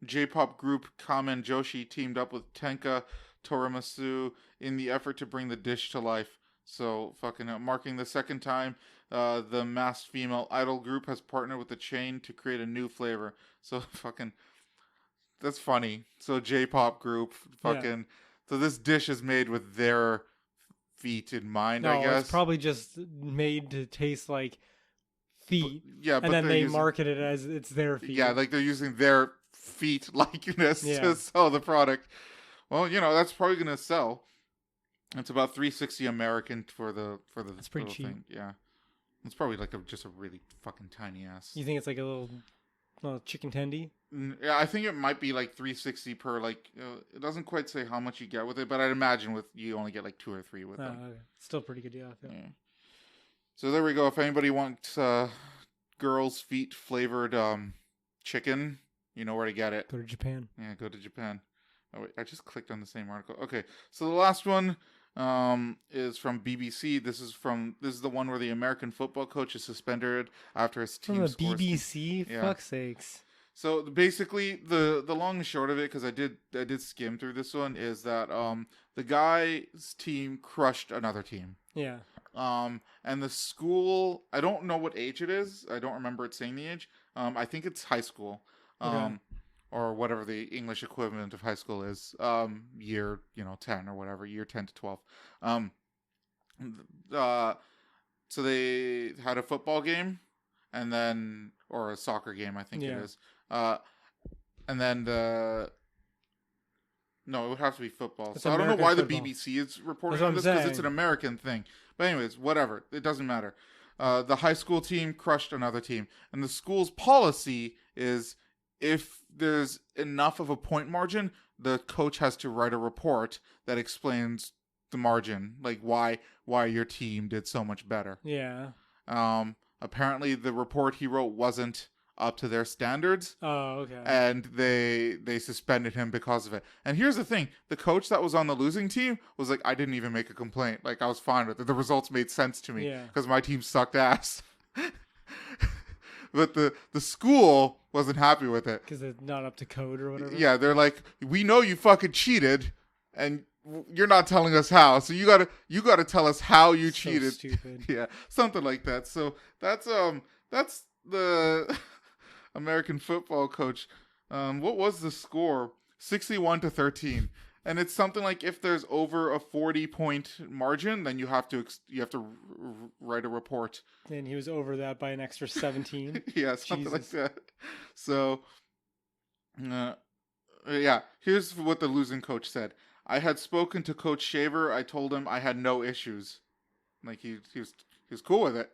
J-pop group Kamen Joshi teamed up with Tenka Torimasu in the effort to bring the dish to life. So fucking marking the second time the masked female idol group has partnered with the chain to create a new flavor. So fucking that's funny. So J-pop group fucking so this dish is made with their feet in mind, I guess. It's probably just made to taste like feet. But then they market it as it's their feet. Yeah, like they're using their feet likeness to sell the product. Well, that's probably gonna sell. It's about $3.60 American for the That's pretty cheap. thing. Yeah, it's probably like just a really fucking tiny ass. You think it's like a little chicken tendy? Yeah, I think it might be like $3.60 per. Like it doesn't quite say how much you get with it, but I'd imagine you only get like 2 or 3 with them. Okay. Still pretty good deal. I feel. Yeah. So there we go. If anybody wants girls' feet flavored chicken, you know where to get it. Go to Japan. Yeah, go to Japan. Oh wait, I just clicked on the same article. Okay, so the last one is from BBC. This is the one where the American football coach is suspended after his team from the scores. BBC. Fuck's sakes. So basically, the long and short of it, because I did skim through this one, is that the guy's team crushed another team. Yeah. And the school, I don't know what age it is. I don't remember it saying the age. I think it's high school. Okay. Or whatever the English equivalent of high school is, year 10 or whatever, year 10 to 12. So they had a football game, and then or a soccer game, I think it is. And then no, it would have to be football. So I don't know why the BBC is reporting on this because it's an American thing. But anyways, whatever, it doesn't matter. The high school team crushed another team, and the school's policy is, if there's enough of a point margin, the coach has to write a report that explains the margin, like why your team did so much better. Yeah. Apparently the report he wrote wasn't up to their standards. Oh, okay. And they suspended him because of it. And here's the thing: the coach that was on the losing team was like, I didn't even make a complaint. Like, I was fine with it. The results made sense to me because my team sucked ass. But the school wasn't happy with it because it's not up to code or whatever. Yeah, they're like, we know you fucking cheated, and you're not telling us how. So you gotta tell us how you cheated. Stupid. Yeah, something like that. So that's the American football coach. What was the score? 61-13. And it's something like, if there's over a 40-point margin, then you have to write a report. And he was over that by an extra 17. Yeah, something like that. So, yeah, here's what the losing coach said. I had spoken to Coach Shaver. I told him I had no issues. Like, he was cool with it.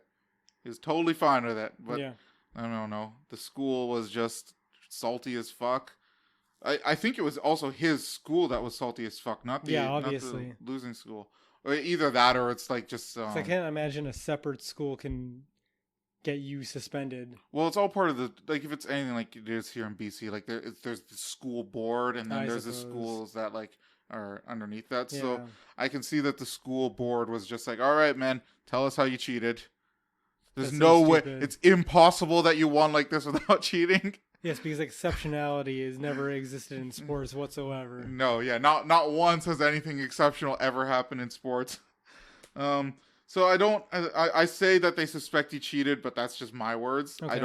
He was totally fine with it. But yeah. I don't know. The school was just salty as fuck. I think it was also his school that was salty as fuck, not the losing school. Or either that, or it's like just. I can't imagine a separate school can get you suspended. Well, it's all part of the, like, if it's anything like it is here in BC, like there's the school board, and then there's the schools that like are underneath that. Yeah. So I can see that the school board was just like, all right, man, tell us how you cheated. There's no way. It's impossible that you won like this without cheating. Yes, because exceptionality has never existed in sports whatsoever. No, yeah, not once has anything exceptional ever happened in sports. So I say that they suspect he cheated, but that's just my words. Okay. They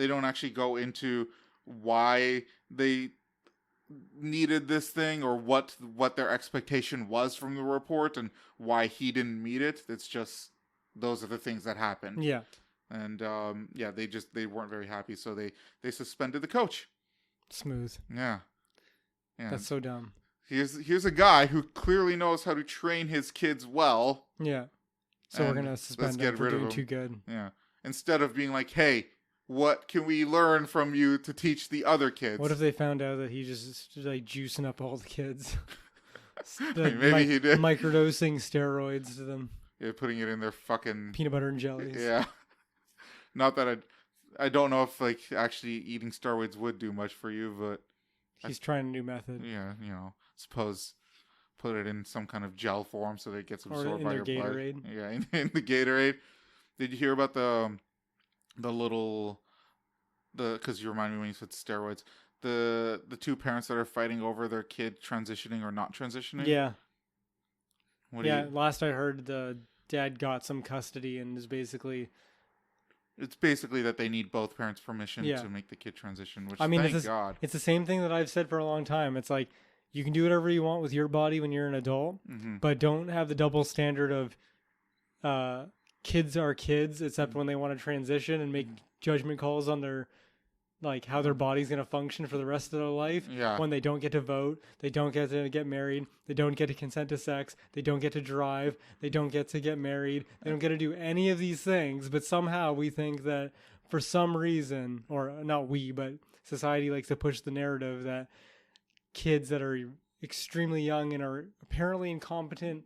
don't actually go into why they needed this thing or what their expectation was from the report and why he didn't meet it. It's just, those are the things that happened. Yeah. And they weren't very happy, so they suspended the coach. Smooth. Yeah. That's so dumb. Here's a guy who clearly knows how to train his kids well. Yeah. So we're gonna suspend him for doing too good. Yeah. Instead of being like, hey, what can we learn from you to teach the other kids? What if they found out that he just like juicing up all the kids? Maybe he did. Microdosing steroids to them. Yeah, putting it in their fucking peanut butter and jellies. Yeah. Not that I don't know if like actually eating steroids would do much for you, but he's trying a new method. Yeah, suppose put it in some kind of gel form so that it gets absorbed by your Gatorade. blood. Yeah, in the Gatorade. Did you hear about the because you reminded me when you said steroids, the two parents that are fighting over their kid transitioning or not transitioning? Yeah. Last I heard, the dad got some custody and is basically. It's basically that they need both parents' permission to make the kid transition, which, thank God. It's the same thing that I've said for a long time. It's like, you can do whatever you want with your body when you're an adult, but don't have the double standard of kids are kids, except when they want to transition and make judgment calls on their, like, how their body's going to function for the rest of their life. Yeah. When they don't get to vote, they don't get to get married, they don't get to consent to sex, they don't get to drive, they don't get to get married, they don't get to do any of these things. But somehow we think that for some reason, or not we, but society likes to push the narrative that kids that are extremely young and are apparently incompetent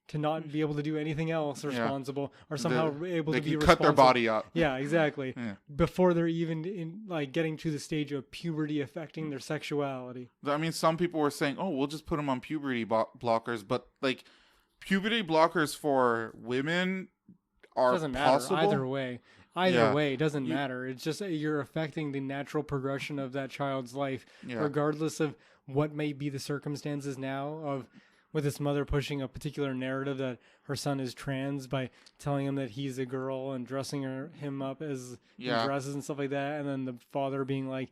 to not be able to do anything else responsible are somehow able to be responsible. Cut their body up. Yeah, exactly. Yeah. Before they're even in, like, getting to the stage of puberty affecting their sexuality. I mean, some people were saying, "Oh, we'll just put them on puberty blockers," but like, puberty blockers for women are doesn't matter possible. Either way, it doesn't matter. It's just you're affecting the natural progression of that child's life, regardless of what may be the circumstances now of. With his mother pushing a particular narrative that her son is trans by telling him that he's a girl and dressing him up as dresses and stuff like that. And then the father being like,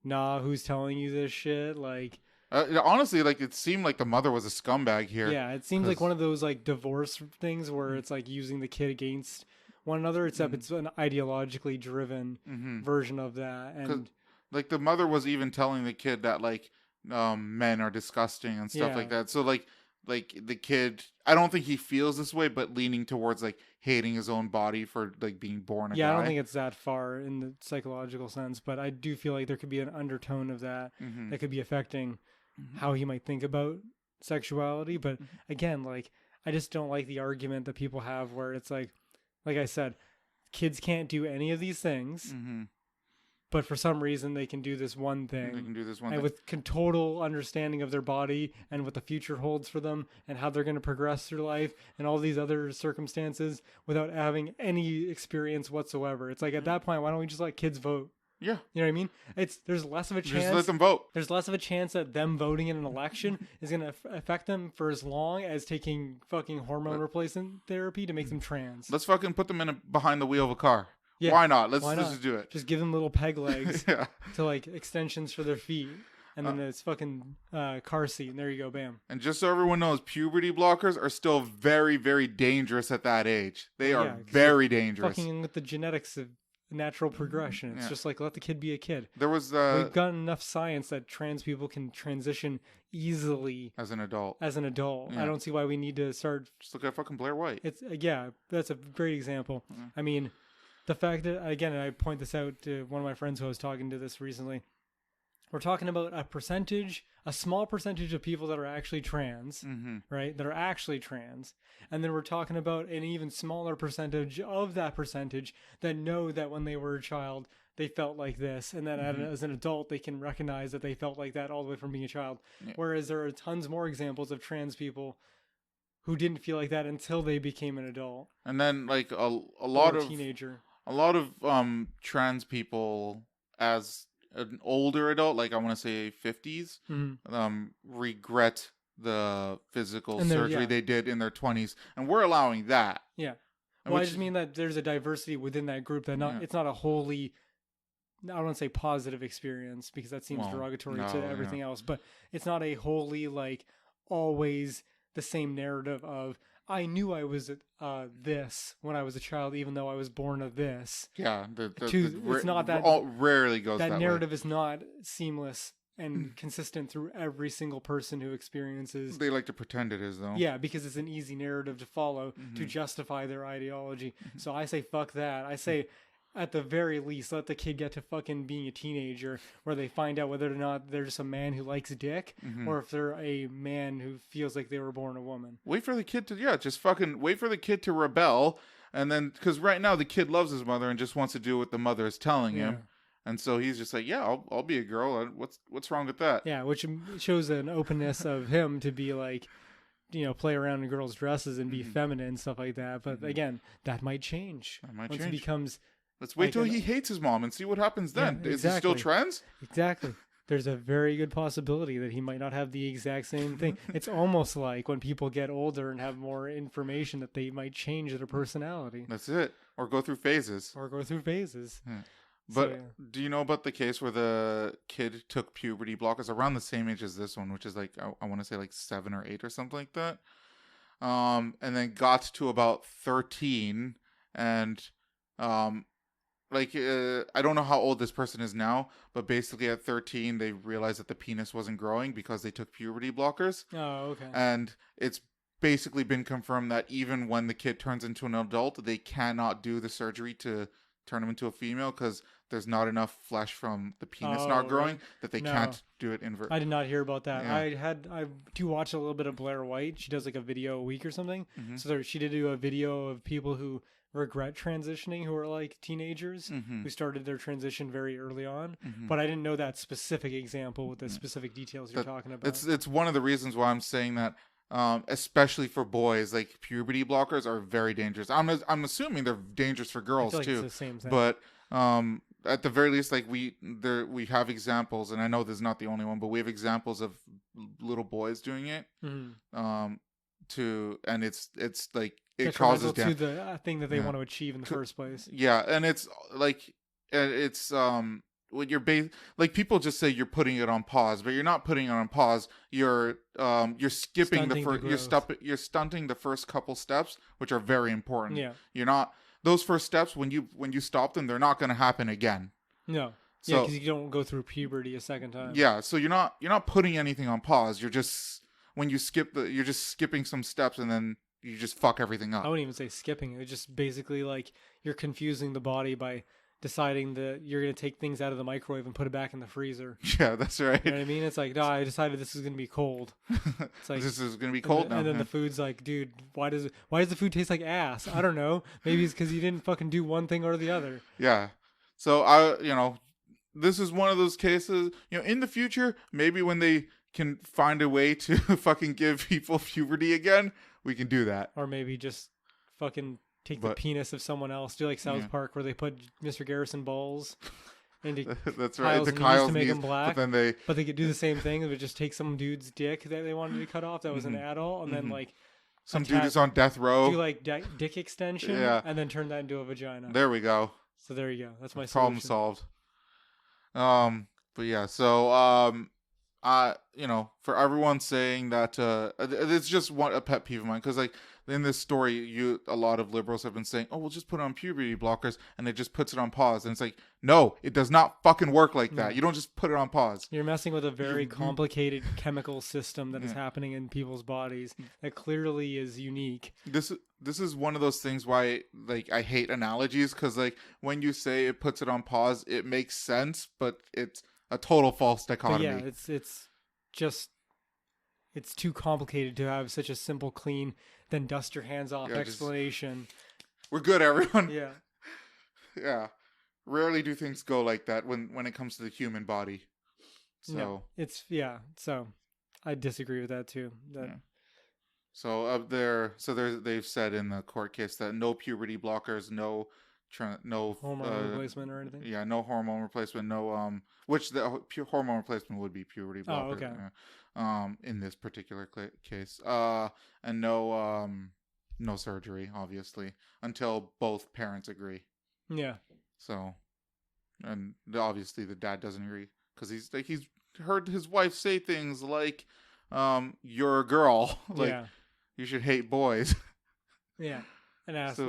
nah, who's telling you this shit? Like, honestly, like, it seemed like the mother was a scumbag here. Yeah, it seems like one of those like divorce things where it's like using the kid against one another, except it's an ideologically driven version of that. And like, the mother was even telling the kid that, like, men are disgusting and stuff like that. So like the kid, I don't think he feels this way, but leaning towards like hating his own body for like being born a guy. I don't think it's that far in the psychological sense, but I do feel like there could be an undertone of that that could be affecting how he might think about sexuality. But again, like, I just don't like the argument that people have where it's like I said, kids can't do any of these things. Mm-hmm. But for some reason, they can do this one thing. They can do this one and thing. with total understanding of their body and what the future holds for them and how they're going to progress through life and all these other circumstances without having any experience whatsoever. It's like at that point, why don't we just let kids vote? Yeah. You know what I mean? There's less of a chance. Just let them vote. There's less of a chance that them voting in an election is going to affect them for as long as taking fucking hormone replacement therapy to make them trans. Let's fucking put them behind the wheel of a car. Yeah. Why not? Let's Why not? just do it. Just give them little peg legs Yeah. to like extensions for their feet. And then it's fucking car seat. And there you go. Bam. And just so everyone knows, puberty blockers are still very, very dangerous at that age. They are very dangerous. Fucking with the genetics of natural progression. It's just like, let the kid be a kid. There was We've got enough science that trans people can transition easily as an adult. I don't see why we need to start. Just look at fucking Blair White. It's that's a great example. I mean, the fact that, again, I point this out to one of my friends who I was talking to this recently. We're talking about a small percentage of people that are actually trans, right? That are actually trans. And then we're talking about an even smaller percentage of that percentage that know that when they were a child, they felt like this. And then as an adult, they can recognize that they felt like that all the way from being a child. Yeah. Whereas there are tons more examples of trans people who didn't feel like that until they became an adult. And then like a lot of teenager. A lot of trans people as an older adult, like I want to say 50s, regret the physical surgery they did in their 20s, and we're allowing that. Yeah. Well, I just mean that there's a diversity within that group that it's not a wholly, I don't want to say positive experience because that seems derogatory to everything else, but it's not a wholly like always the same narrative of I knew I was this when I was a child, even though I was born of this. Yeah, it's not that. Rarely goes that narrative way. Is not seamless and consistent through every single person who experiences. They like to pretend it is, though. Yeah, because it's an easy narrative to follow to justify their ideology. So I say fuck that. I say, at the very least, let the kid get to fucking being a teenager where they find out whether or not they're just a man who likes dick or if they're a man who feels like they were born a woman. Wait for the kid to, just fucking wait for the kid to rebel. And then, because right now the kid loves his mother and just wants to do what the mother is telling him. And so he's just like, yeah, I'll be a girl. What's wrong with that? Yeah, which shows an openness of him to be like, play around in girls' dresses and be feminine and stuff like that. But again, that might change. Once he becomes... Let's wait till he hates his mom and see what happens then. Yeah, exactly. Is he still trans? Exactly. There's a very good possibility that he might not have the exact same thing. It's almost like when people get older and have more information that they might change their personality. That's it. Or go through phases. Yeah. But do you know about the case where the kid took puberty blockers around the same age as this one, which is like, I want to say like 7 or 8 or something like that. And then got to about 13 and... I don't know how old this person is now, but basically at 13, they realized that the penis wasn't growing because they took puberty blockers. Oh, okay. And it's basically been confirmed that even when the kid turns into an adult, they cannot do the surgery to turn him into a female because there's not enough flesh from the penis not growing that they can't do it invert. I did not hear about that. Yeah. I do watch a little bit of Blair White. She does like a video a week or something. So she did do a video of people who regret transitioning who are like teenagers who started their transition very early on, but I didn't know that specific example with the specific details you're talking about. It's one of the reasons why I'm saying that, especially for boys, like puberty blockers are very dangerous. I'm assuming they're dangerous for girls too. It's the same thing. But at the very least, like we have examples, and I know this is not the only one, but we have examples of little boys doing it. And it's like it causes to the thing that they want to achieve in the first place. Yeah, and it's like when you're like people just say you're putting it on pause, but you're not putting it on pause. You're skipping you're stunting the first couple steps, which are very important. Yeah, you're not those first steps when you stop them, they're not going to happen again. No. So, because you don't go through puberty a second time. Yeah, so you're not putting anything on pause. You're just when you skip you're just skipping some steps and then you just fuck everything up. I wouldn't even say skipping. It's just basically like you're confusing the body by deciding that you're going to take things out of the microwave and put it back in the freezer. Yeah, that's right. You know what I mean? It's like, no, I decided this is going to be cold. It's like, this is going to be cold now. And then the food's like, dude, why does the food taste like ass? I don't know. Maybe it's because you didn't fucking do one thing or the other. Yeah. So this is one of those cases, in the future, maybe when they can find a way to fucking give people puberty again, we can do that. Or maybe just fucking take the penis of someone else. Do like South Park where they put Mr. Garrison balls into that's right. Kyle's to make them black. But they could do the same thing. They would just take some dude's dick that they wanted to cut off that was an adult, and then like some dude is on death row. Do like dick extension, and then turn that into a vagina. There we go. So there you go. That's my problem solution. solved. But yeah, so for everyone saying that, it's just a pet peeve of mine, because like in this story, a lot of liberals have been saying, oh, we'll just put on puberty blockers, and it just puts it on pause, and it's like, no, it does not fucking work like that. You don't just put it on pause. You're messing with a very complicated chemical system that is happening in people's bodies that clearly is unique. This is one of those things why like I hate analogies, because like when you say it puts it on pause, it makes sense, but it's a total false dichotomy. But yeah, it's too complicated to have such a simple, clean, then dust your hands off explanation. We're good, everyone. Yeah. Yeah. Rarely do things go like that when it comes to the human body. So no, so I disagree with that too. So they've said in the court case that no puberty blockers, no hormone replacement or anything. Yeah, no hormone replacement, no which the hormone replacement would be puberty blocker. Oh, okay. In this particular case, and no surgery, obviously, until both parents agree. Yeah. So, and obviously the dad doesn't agree, because he's heard his wife say things like, "You're a girl," like you should hate boys. Yeah, and ask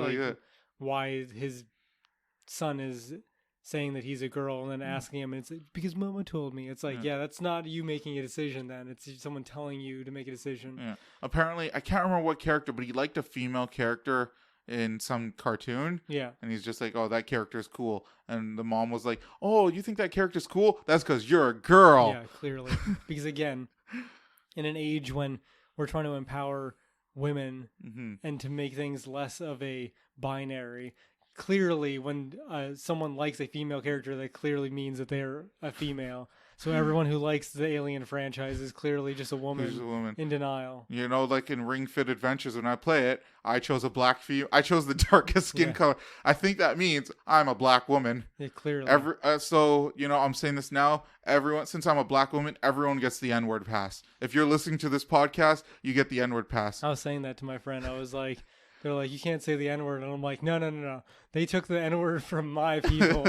why his son is saying that he's a girl, and then asking him, and it's because Mama told me. It's like, that's not you making a decision. Then it's someone telling you to make a decision. Yeah. Apparently, I can't remember what character, but he liked a female character in some cartoon. Yeah. And he's just like, oh, that character is cool. And the mom was like, oh, you think that character's cool? That's because you're a girl. Yeah, clearly. Because again, in an age when we're trying to empower women and to make things less of a binary, clearly when someone likes a female character, that clearly means that they're a female. So everyone who likes the Alien franchise is clearly just a woman in denial. Like in Ring Fit Adventures, when I play it, I chose a black female. I chose the darkest skin color. I think that means I'm a black woman. Yeah, clearly. So I'm saying this now. Everyone, since I'm a black woman, everyone gets the N-word pass. If you're listening to this podcast, you get the N-word pass. I was saying that to my friend. I was like, they're like, you can't say the N-word. And I'm like, no. They took the N-word from my people.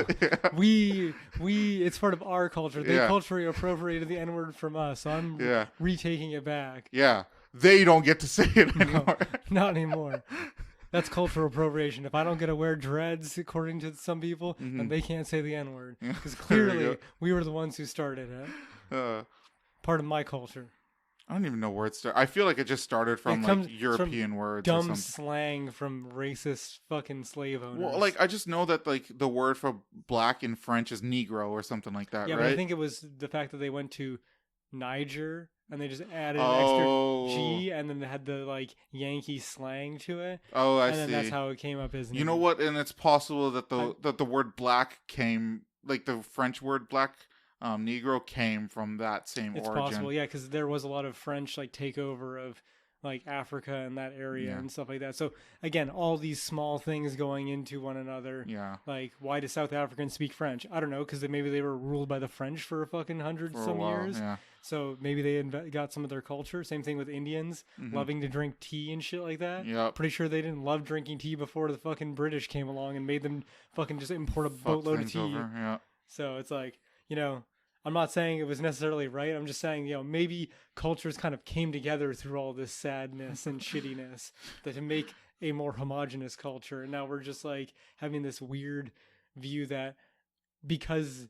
We, it's part of our culture. They culturally appropriated the N-word from us. So I'm retaking it back. Yeah. They don't get to say it anymore. No, not anymore. That's cultural appropriation. If I don't get to wear dreads, according to some people, then they can't say the N-word. Because clearly, we were the ones who started it. Part of my culture. I don't even know where it started. I feel like it just started from European words. Dumb or something. Slang from racist fucking slave owners. Well, I just know that the word for black in French is Negro or something like that, right? But I think it was the fact that they went to Niger and they just added an extra G, and then they had the Yankee slang to it. Oh, I see. And then that's how it came up as. You know what? And it's possible that the word black came, the French word black. Negro came from that same origin. It's possible, yeah, because there was a lot of French takeover of Africa and that area and stuff like that. So again, all these small things going into one another. Yeah. Why do South Africans speak French? I don't know, because maybe they were ruled by the French for a fucking 100-some years. Yeah. So maybe they got some of their culture. Same thing with Indians loving to drink tea and shit like that. Yeah. Pretty sure they didn't love drinking tea before the fucking British came along and made them fucking just import a boatload of tea. Over. Yeah. So it's I'm not saying it was necessarily right. I'm just saying, maybe cultures kind of came together through all this sadness and shittiness to make a more homogenous culture. And now we're just having this weird view that because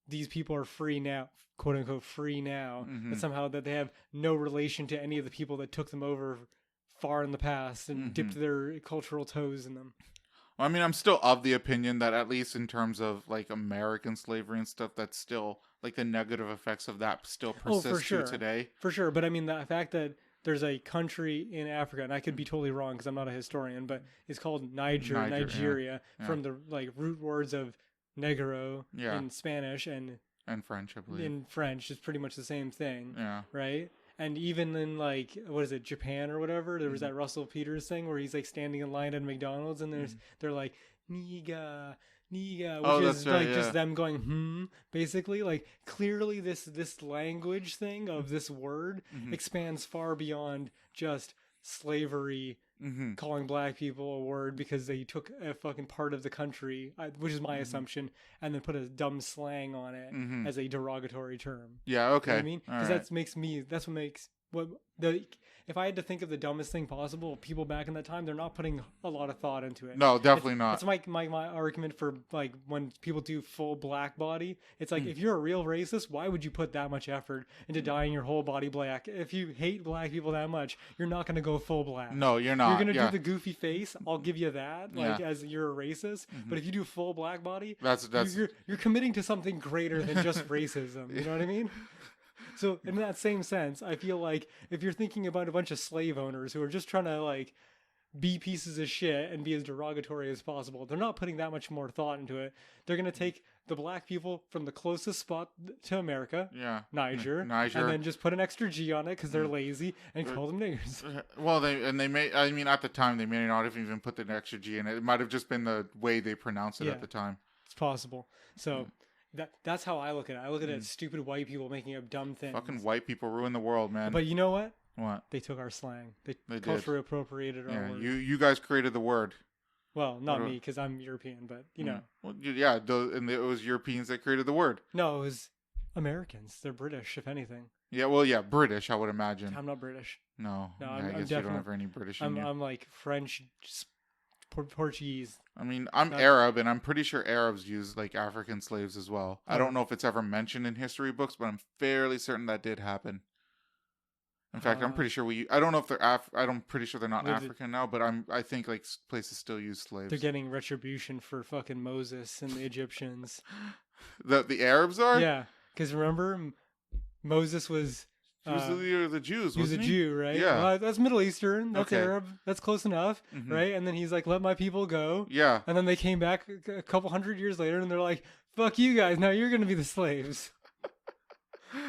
these people are free now, quote unquote free now, that somehow that they have no relation to any of the people that took them over far in the past and dipped their cultural toes in them. I mean, I'm still of the opinion that at least in terms of like American slavery and stuff, that's still like the negative effects of that still persist to today. For sure. But I mean, the fact that there's a country in Africa, and I could be totally wrong because I'm not a historian, but it's called Nigeria, from the like root words of negro in Spanish and French, I believe. In French, it's pretty much the same thing. Yeah. Right? And even in like, what is it, Japan or whatever, there was that Russell Peters thing where he's like standing in line at McDonald's and they're like, Niga, which is like just them going, basically. Like clearly this language thing of this word expands far beyond just slavery, calling black people a word because they took a fucking part of the country, which is my assumption, and then put a dumb slang on it as a derogatory term. Yeah, okay. You know what I mean? Because that's what makes if I had to think of the dumbest thing possible, people back in that time, they're not putting a lot of thought into it. No, definitely not. It's my argument for like when people do full black body. It's like if you're a real racist, why would you put that much effort into dyeing your whole body black? If you hate black people that much, you're not going to go full black. No, you're not. You're going to do the goofy face. I'll give you that, like as you're a racist. But if you do full black body, you're committing to something greater than just racism. You know what I mean? So in that same sense, I feel like if you're thinking about a bunch of slave owners who are just trying to like be pieces of shit and be as derogatory as possible, they're not putting that much more thought into it. They're going to take the black people from the closest spot to America, Niger, and then just put an extra G on it because they're lazy and call them niggers. Well, they may, I mean, at the time, they may not have even put the extra G in it. It might have just been the way they pronounce it at the time. It's possible. So... That's how I look at it. I look at it as stupid white people making up dumb things. Fucking white people ruin the world, man. But you know what? What? They took our slang. They culturally appropriated our word. You guys created the word. Well, not me, because I'm European, but you know. Well, yeah, and it was Europeans that created the word. No, it was Americans. They're British, if anything. Yeah, well, yeah, British, I would imagine. I'm not British. No, I guess you don't have any British in you. I'm like French, Portuguese. I mean, I'm Arab, and I'm pretty sure Arabs use like African slaves as well. I don't know if it's ever mentioned in history books, but I'm fairly certain that did happen. In fact, I'm pretty sure I don't know if they're I'm pretty sure they're not African now, but I think like places still use slaves. They're getting retribution for fucking Moses and the Egyptians. The Arabs are? Yeah, because remember, Moses was. He was the leader of the Jews, wasn't he? He was a Jew, right? Yeah. Well, that's Middle Eastern. That's Arab. That's close enough, right? And then he's like, let my people go. Yeah. And then they came back a couple hundred years later, and they're like, fuck you guys. Now you're going to be the slaves.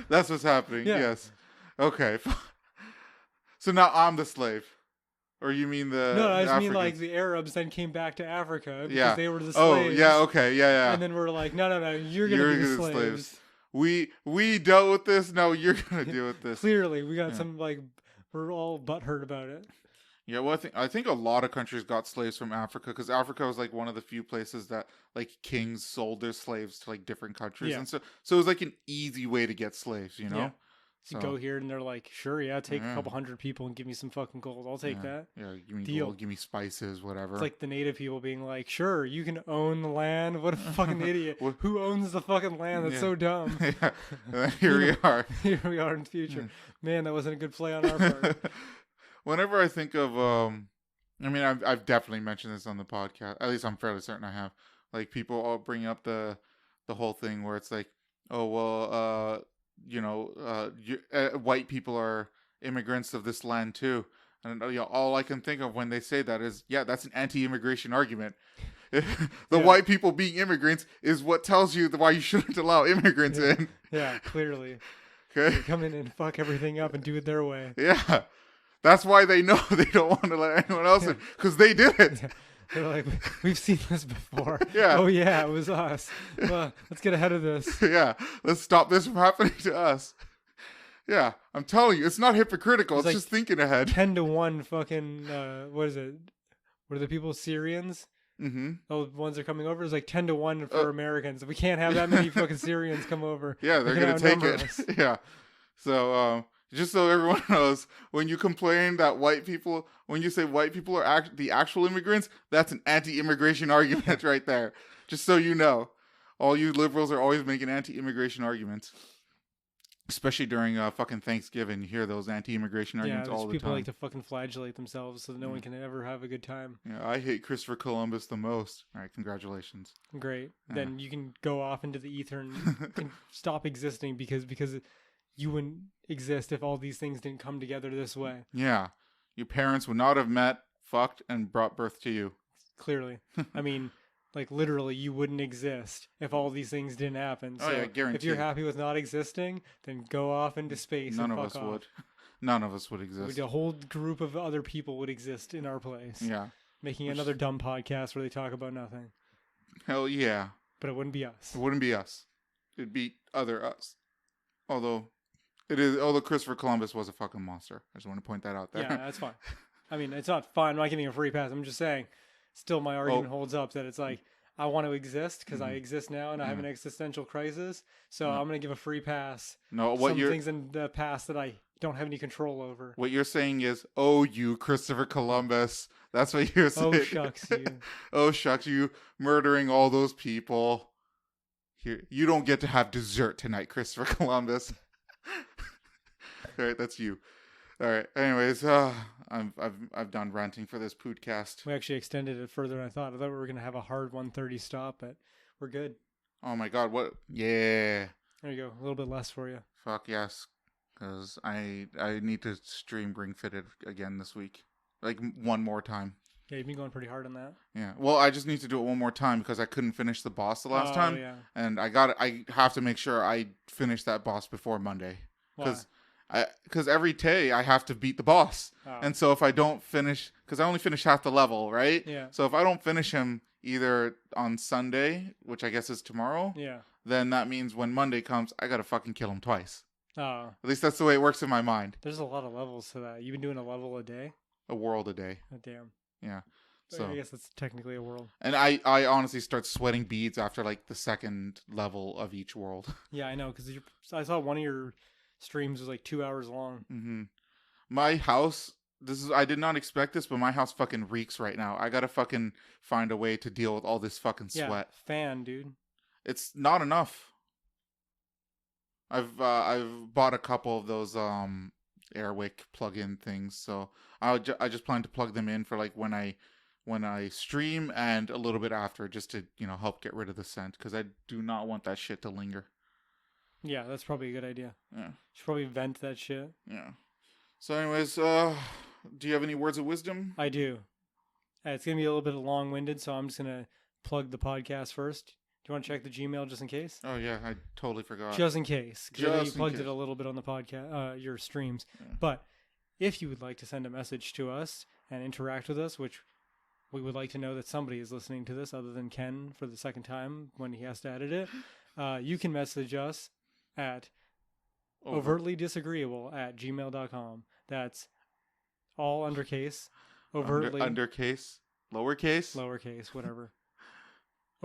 That's what's happening. Yeah. Yes. Okay. So now I'm the slave. Or you mean the No, I just Africans? mean like the Arabs then came back to Africa because they were the slaves. Oh, yeah, okay. Yeah. And then we're like, no, you're going to be the slaves. We dealt with this. No, you're gonna deal with this. Clearly, we got some like we're all butthurt about it. Yeah, well, I think a lot of countries got slaves from Africa because Africa was like one of the few places that like kings sold their slaves to like different countries, and so it was like an easy way to get slaves, you know. Yeah. So. You go here and they're like, sure, take a couple hundred people and give me some fucking gold. I'll take that. Yeah, give me gold, give me spices, whatever. It's like the native people being like, sure, you can own the land. What a fucking idiot. Who owns the fucking land? That's so dumb. Yeah. And then here we are. Here we are in the future. Man, that wasn't a good play on our part. Whenever I think of, I mean, I've definitely mentioned this on the podcast. At least I'm fairly certain I have. Like people all bring up the whole thing where it's like, oh, well, white people are immigrants of this land too, and all I can think of when they say that is, that's an anti-immigration argument. White people being immigrants is what tells you why you shouldn't allow immigrants in. Yeah, clearly. Okay, they come in and fuck everything up and do it their way. Yeah, that's why they know they don't want to let anyone else in because they did it. Yeah. They're like, we've seen this before. Yeah. Oh, yeah, it was us. Well, let's get ahead of this. Yeah, let's stop this from happening to us. Yeah, I'm telling you, it's not hypocritical. It's like just thinking ahead. 10-1 fucking, what is it? What are the people, Syrians? Mm-hmm. The ones that are coming over? It's like 10-1 for Americans. We can't have that many fucking Syrians come over. Yeah, they're going to take it. Yeah. So, just so everyone knows, when you complain that when you say white people are the actual immigrants, that's an anti-immigration argument right there. Just so you know. All you liberals are always making anti-immigration arguments. Especially during fucking Thanksgiving, you hear those anti-immigration arguments all the people time. like to fucking flagellate themselves so that no one can ever have a good time. Yeah, I hate Christopher Columbus the most. All right, congratulations. Great. Then you can go off into the ether and can stop existing because you wouldn't exist if all these things didn't come together this way. Yeah. Your parents would not have met, fucked, and brought birth to you. Clearly. I mean, like literally you wouldn't exist if all these things didn't happen. So guaranteed. if you're happy with not existing, then go off into space. None and of fuck us off. would. None of us would exist. A whole group of other people would exist in our place. Yeah. Making another dumb podcast where they talk about nothing. Hell yeah. But it wouldn't be us. It wouldn't be us. It'd be other us. Although Christopher Columbus was a fucking monster. I just want to point that out there. Yeah, that's fine. I mean, it's not fine. I'm not giving a free pass. I'm just saying, still my argument holds up that it's like, I want to exist because I exist now and I have an existential crisis. So I'm going to give a free pass. No, things in the past that I don't have any control over. What you're saying is, oh, you Christopher Columbus. That's what you're saying. Oh, shucks, you. Oh, shucks, you murdering all those people. Here, you don't get to have dessert tonight, Christopher Columbus. All right, that's you. All right. Anyways, I've done ranting for this podcast. We actually extended it further than I thought. I thought we were gonna have a hard 1:30 stop, but we're good. Oh my God! What? Yeah. There you go. A little bit less for you. Fuck yes, because I need to stream Ring Fitted again this week, like one more time. Yeah, you've been going pretty hard on that. Yeah. Well, I just need to do it one more time because I couldn't finish the boss the last time, and I have to make sure I finish that boss before Monday because every day I have to beat the boss. And so if I don't finish, because I only finish half the level, right? Yeah. So if I don't finish him either on Sunday, which I guess is tomorrow, then that means when Monday comes, I gotta fucking kill him twice. Oh. At least that's the way it works in my mind. There's a lot of levels to that. You've been doing a level a day? A world a day. Oh, damn. Yeah. So I guess that's technically a world. And I honestly start sweating beads after like the second level of each world. Yeah, I know, because I saw one of your streams was like 2 hours long. Mm-hmm. My house, I did not expect this, but my house fucking reeks right now. I gotta fucking find a way to deal with all this fucking sweat. Yeah, fan, dude. It's not enough. I've bought a couple of those Airwick plug-in things, so I just plan to plug them in for like when I stream and a little bit after, just to help get rid of the scent, because I do not want that shit to linger. Yeah, that's probably a good idea. Yeah. Should probably vent that shit. Yeah. So anyways, do you have any words of wisdom? I do. It's going to be a little bit long-winded, so I'm just going to plug the podcast first. Do you want to check the Gmail just in case? Oh, yeah. I totally forgot. Just in case. Because you plugged it a little bit on the podcast, your streams. Yeah. But if you would like to send a message to us and interact with us, which we would like to know that somebody is listening to this other than Ken for the second time when he has to edit it, you can message us at overtlydisagreeable@gmail.com. That's all undercase, overtly undercase, lowercase, whatever.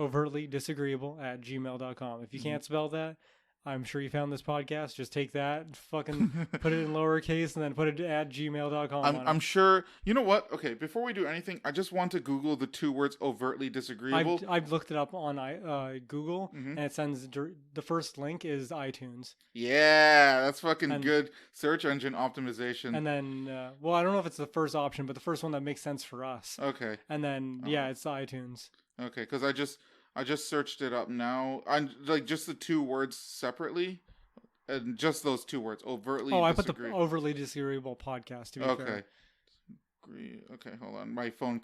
overtlydisagreeable@gmail.com. If you can't spell that, I'm sure you found this podcast. Just take that, fucking put it in lowercase, and then put it at gmail.com. I'm sure. You know what? Okay, before we do anything, I just want to Google the two words overtly disagreeable. I've looked it up on Google, and it sends the first link is iTunes. Yeah, that's fucking good search engine optimization. And then, well, I don't know if it's the first option, but the first one that makes sense for us. Okay. And then, it's iTunes. Okay, because I just searched it up now. I'm like just the two words separately, and just those two words, overtly. I put the overly disagreeable podcast. To be fair. Okay, hold on. My phone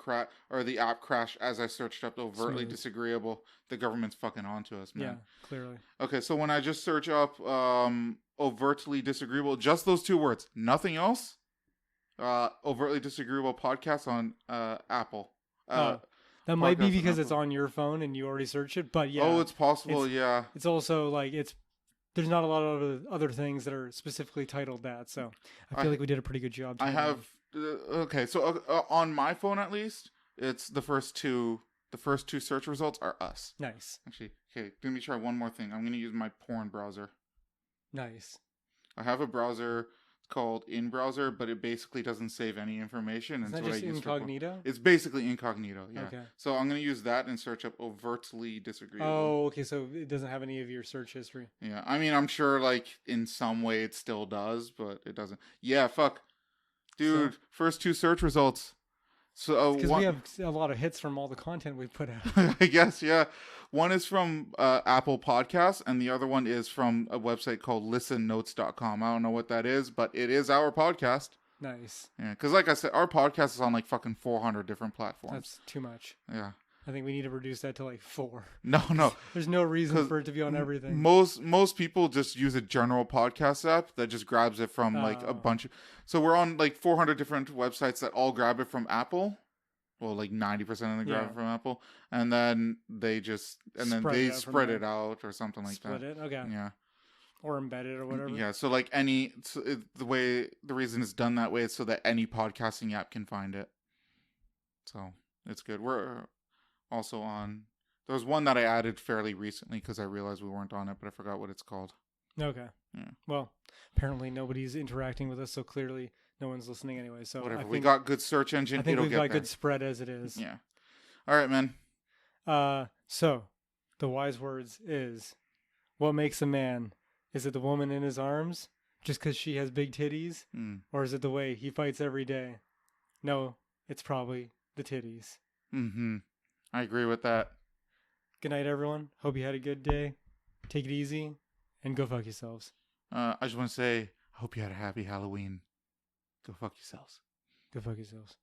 the app crashed as I searched up overtly disagreeable. The government's fucking onto us, man. Yeah, clearly. Okay, so when I just search up overtly disagreeable, just those two words, nothing else. Overtly disagreeable podcast on Apple. That might be because it's on your phone and you already searched it, but yeah. Oh, it's possible, yeah. It's also like there's not a lot of other things that are specifically titled that, so I feel like we did a pretty good job. I have okay, so on my phone at least, it's the first two search results are us. Nice. Actually, okay, let me try one more thing. I'm going to use my porn browser. Nice. I have a browser called in browser, but it basically doesn't save any information. Is And that what just I use incognito? it's basically incognito. Yeah. Okay. So I'm gonna use that and search up overtly disagreeable. Oh, okay. So it doesn't have any of your search history. Yeah. I mean, I'm sure like in some way it still does, but it doesn't. Yeah. Fuck, dude. So, first 2 search results. So because we have a lot of hits from all the content we put out. I guess, yeah. One is from Apple Podcasts, and the other one is from a website called listennotes.com. I don't know what that is, but it is our podcast. Nice. Yeah, because like I said, our podcast is on like fucking 400 different platforms. That's too much. Yeah. I think we need to reduce that to like 4. No. There's no reason for it to be on everything. Most people just use a general podcast app that just grabs it from like a bunch of... So we're on like 400 different websites that all grab it from Apple. Well, like 90% of them grab it from Apple. And then they just... And then they spread it out or something like that. Split it? Okay. Yeah. Or embed it or whatever. Yeah, so like the reason it's done that way is so that any podcasting app can find it. So it's good. We're also on... There was one that I added fairly recently because I realized we weren't on it, but I forgot what it's called. Okay. Yeah. Well, apparently nobody's interacting with us, so clearly no one's listening anyway. So whatever. We got good search engine. I think we've got there. good spread as it is. Yeah. All right, man. So the wise words is, what makes a man? Is it the woman in his arms just because she has big titties? Or is it the way he fights every day? No, it's probably the titties. Mm-hmm. I agree with that. Good night, everyone. Hope you had a good day. Take it easy and go fuck yourselves. I just want to say, I hope you had a happy Halloween. Go fuck yourselves. Go fuck yourselves.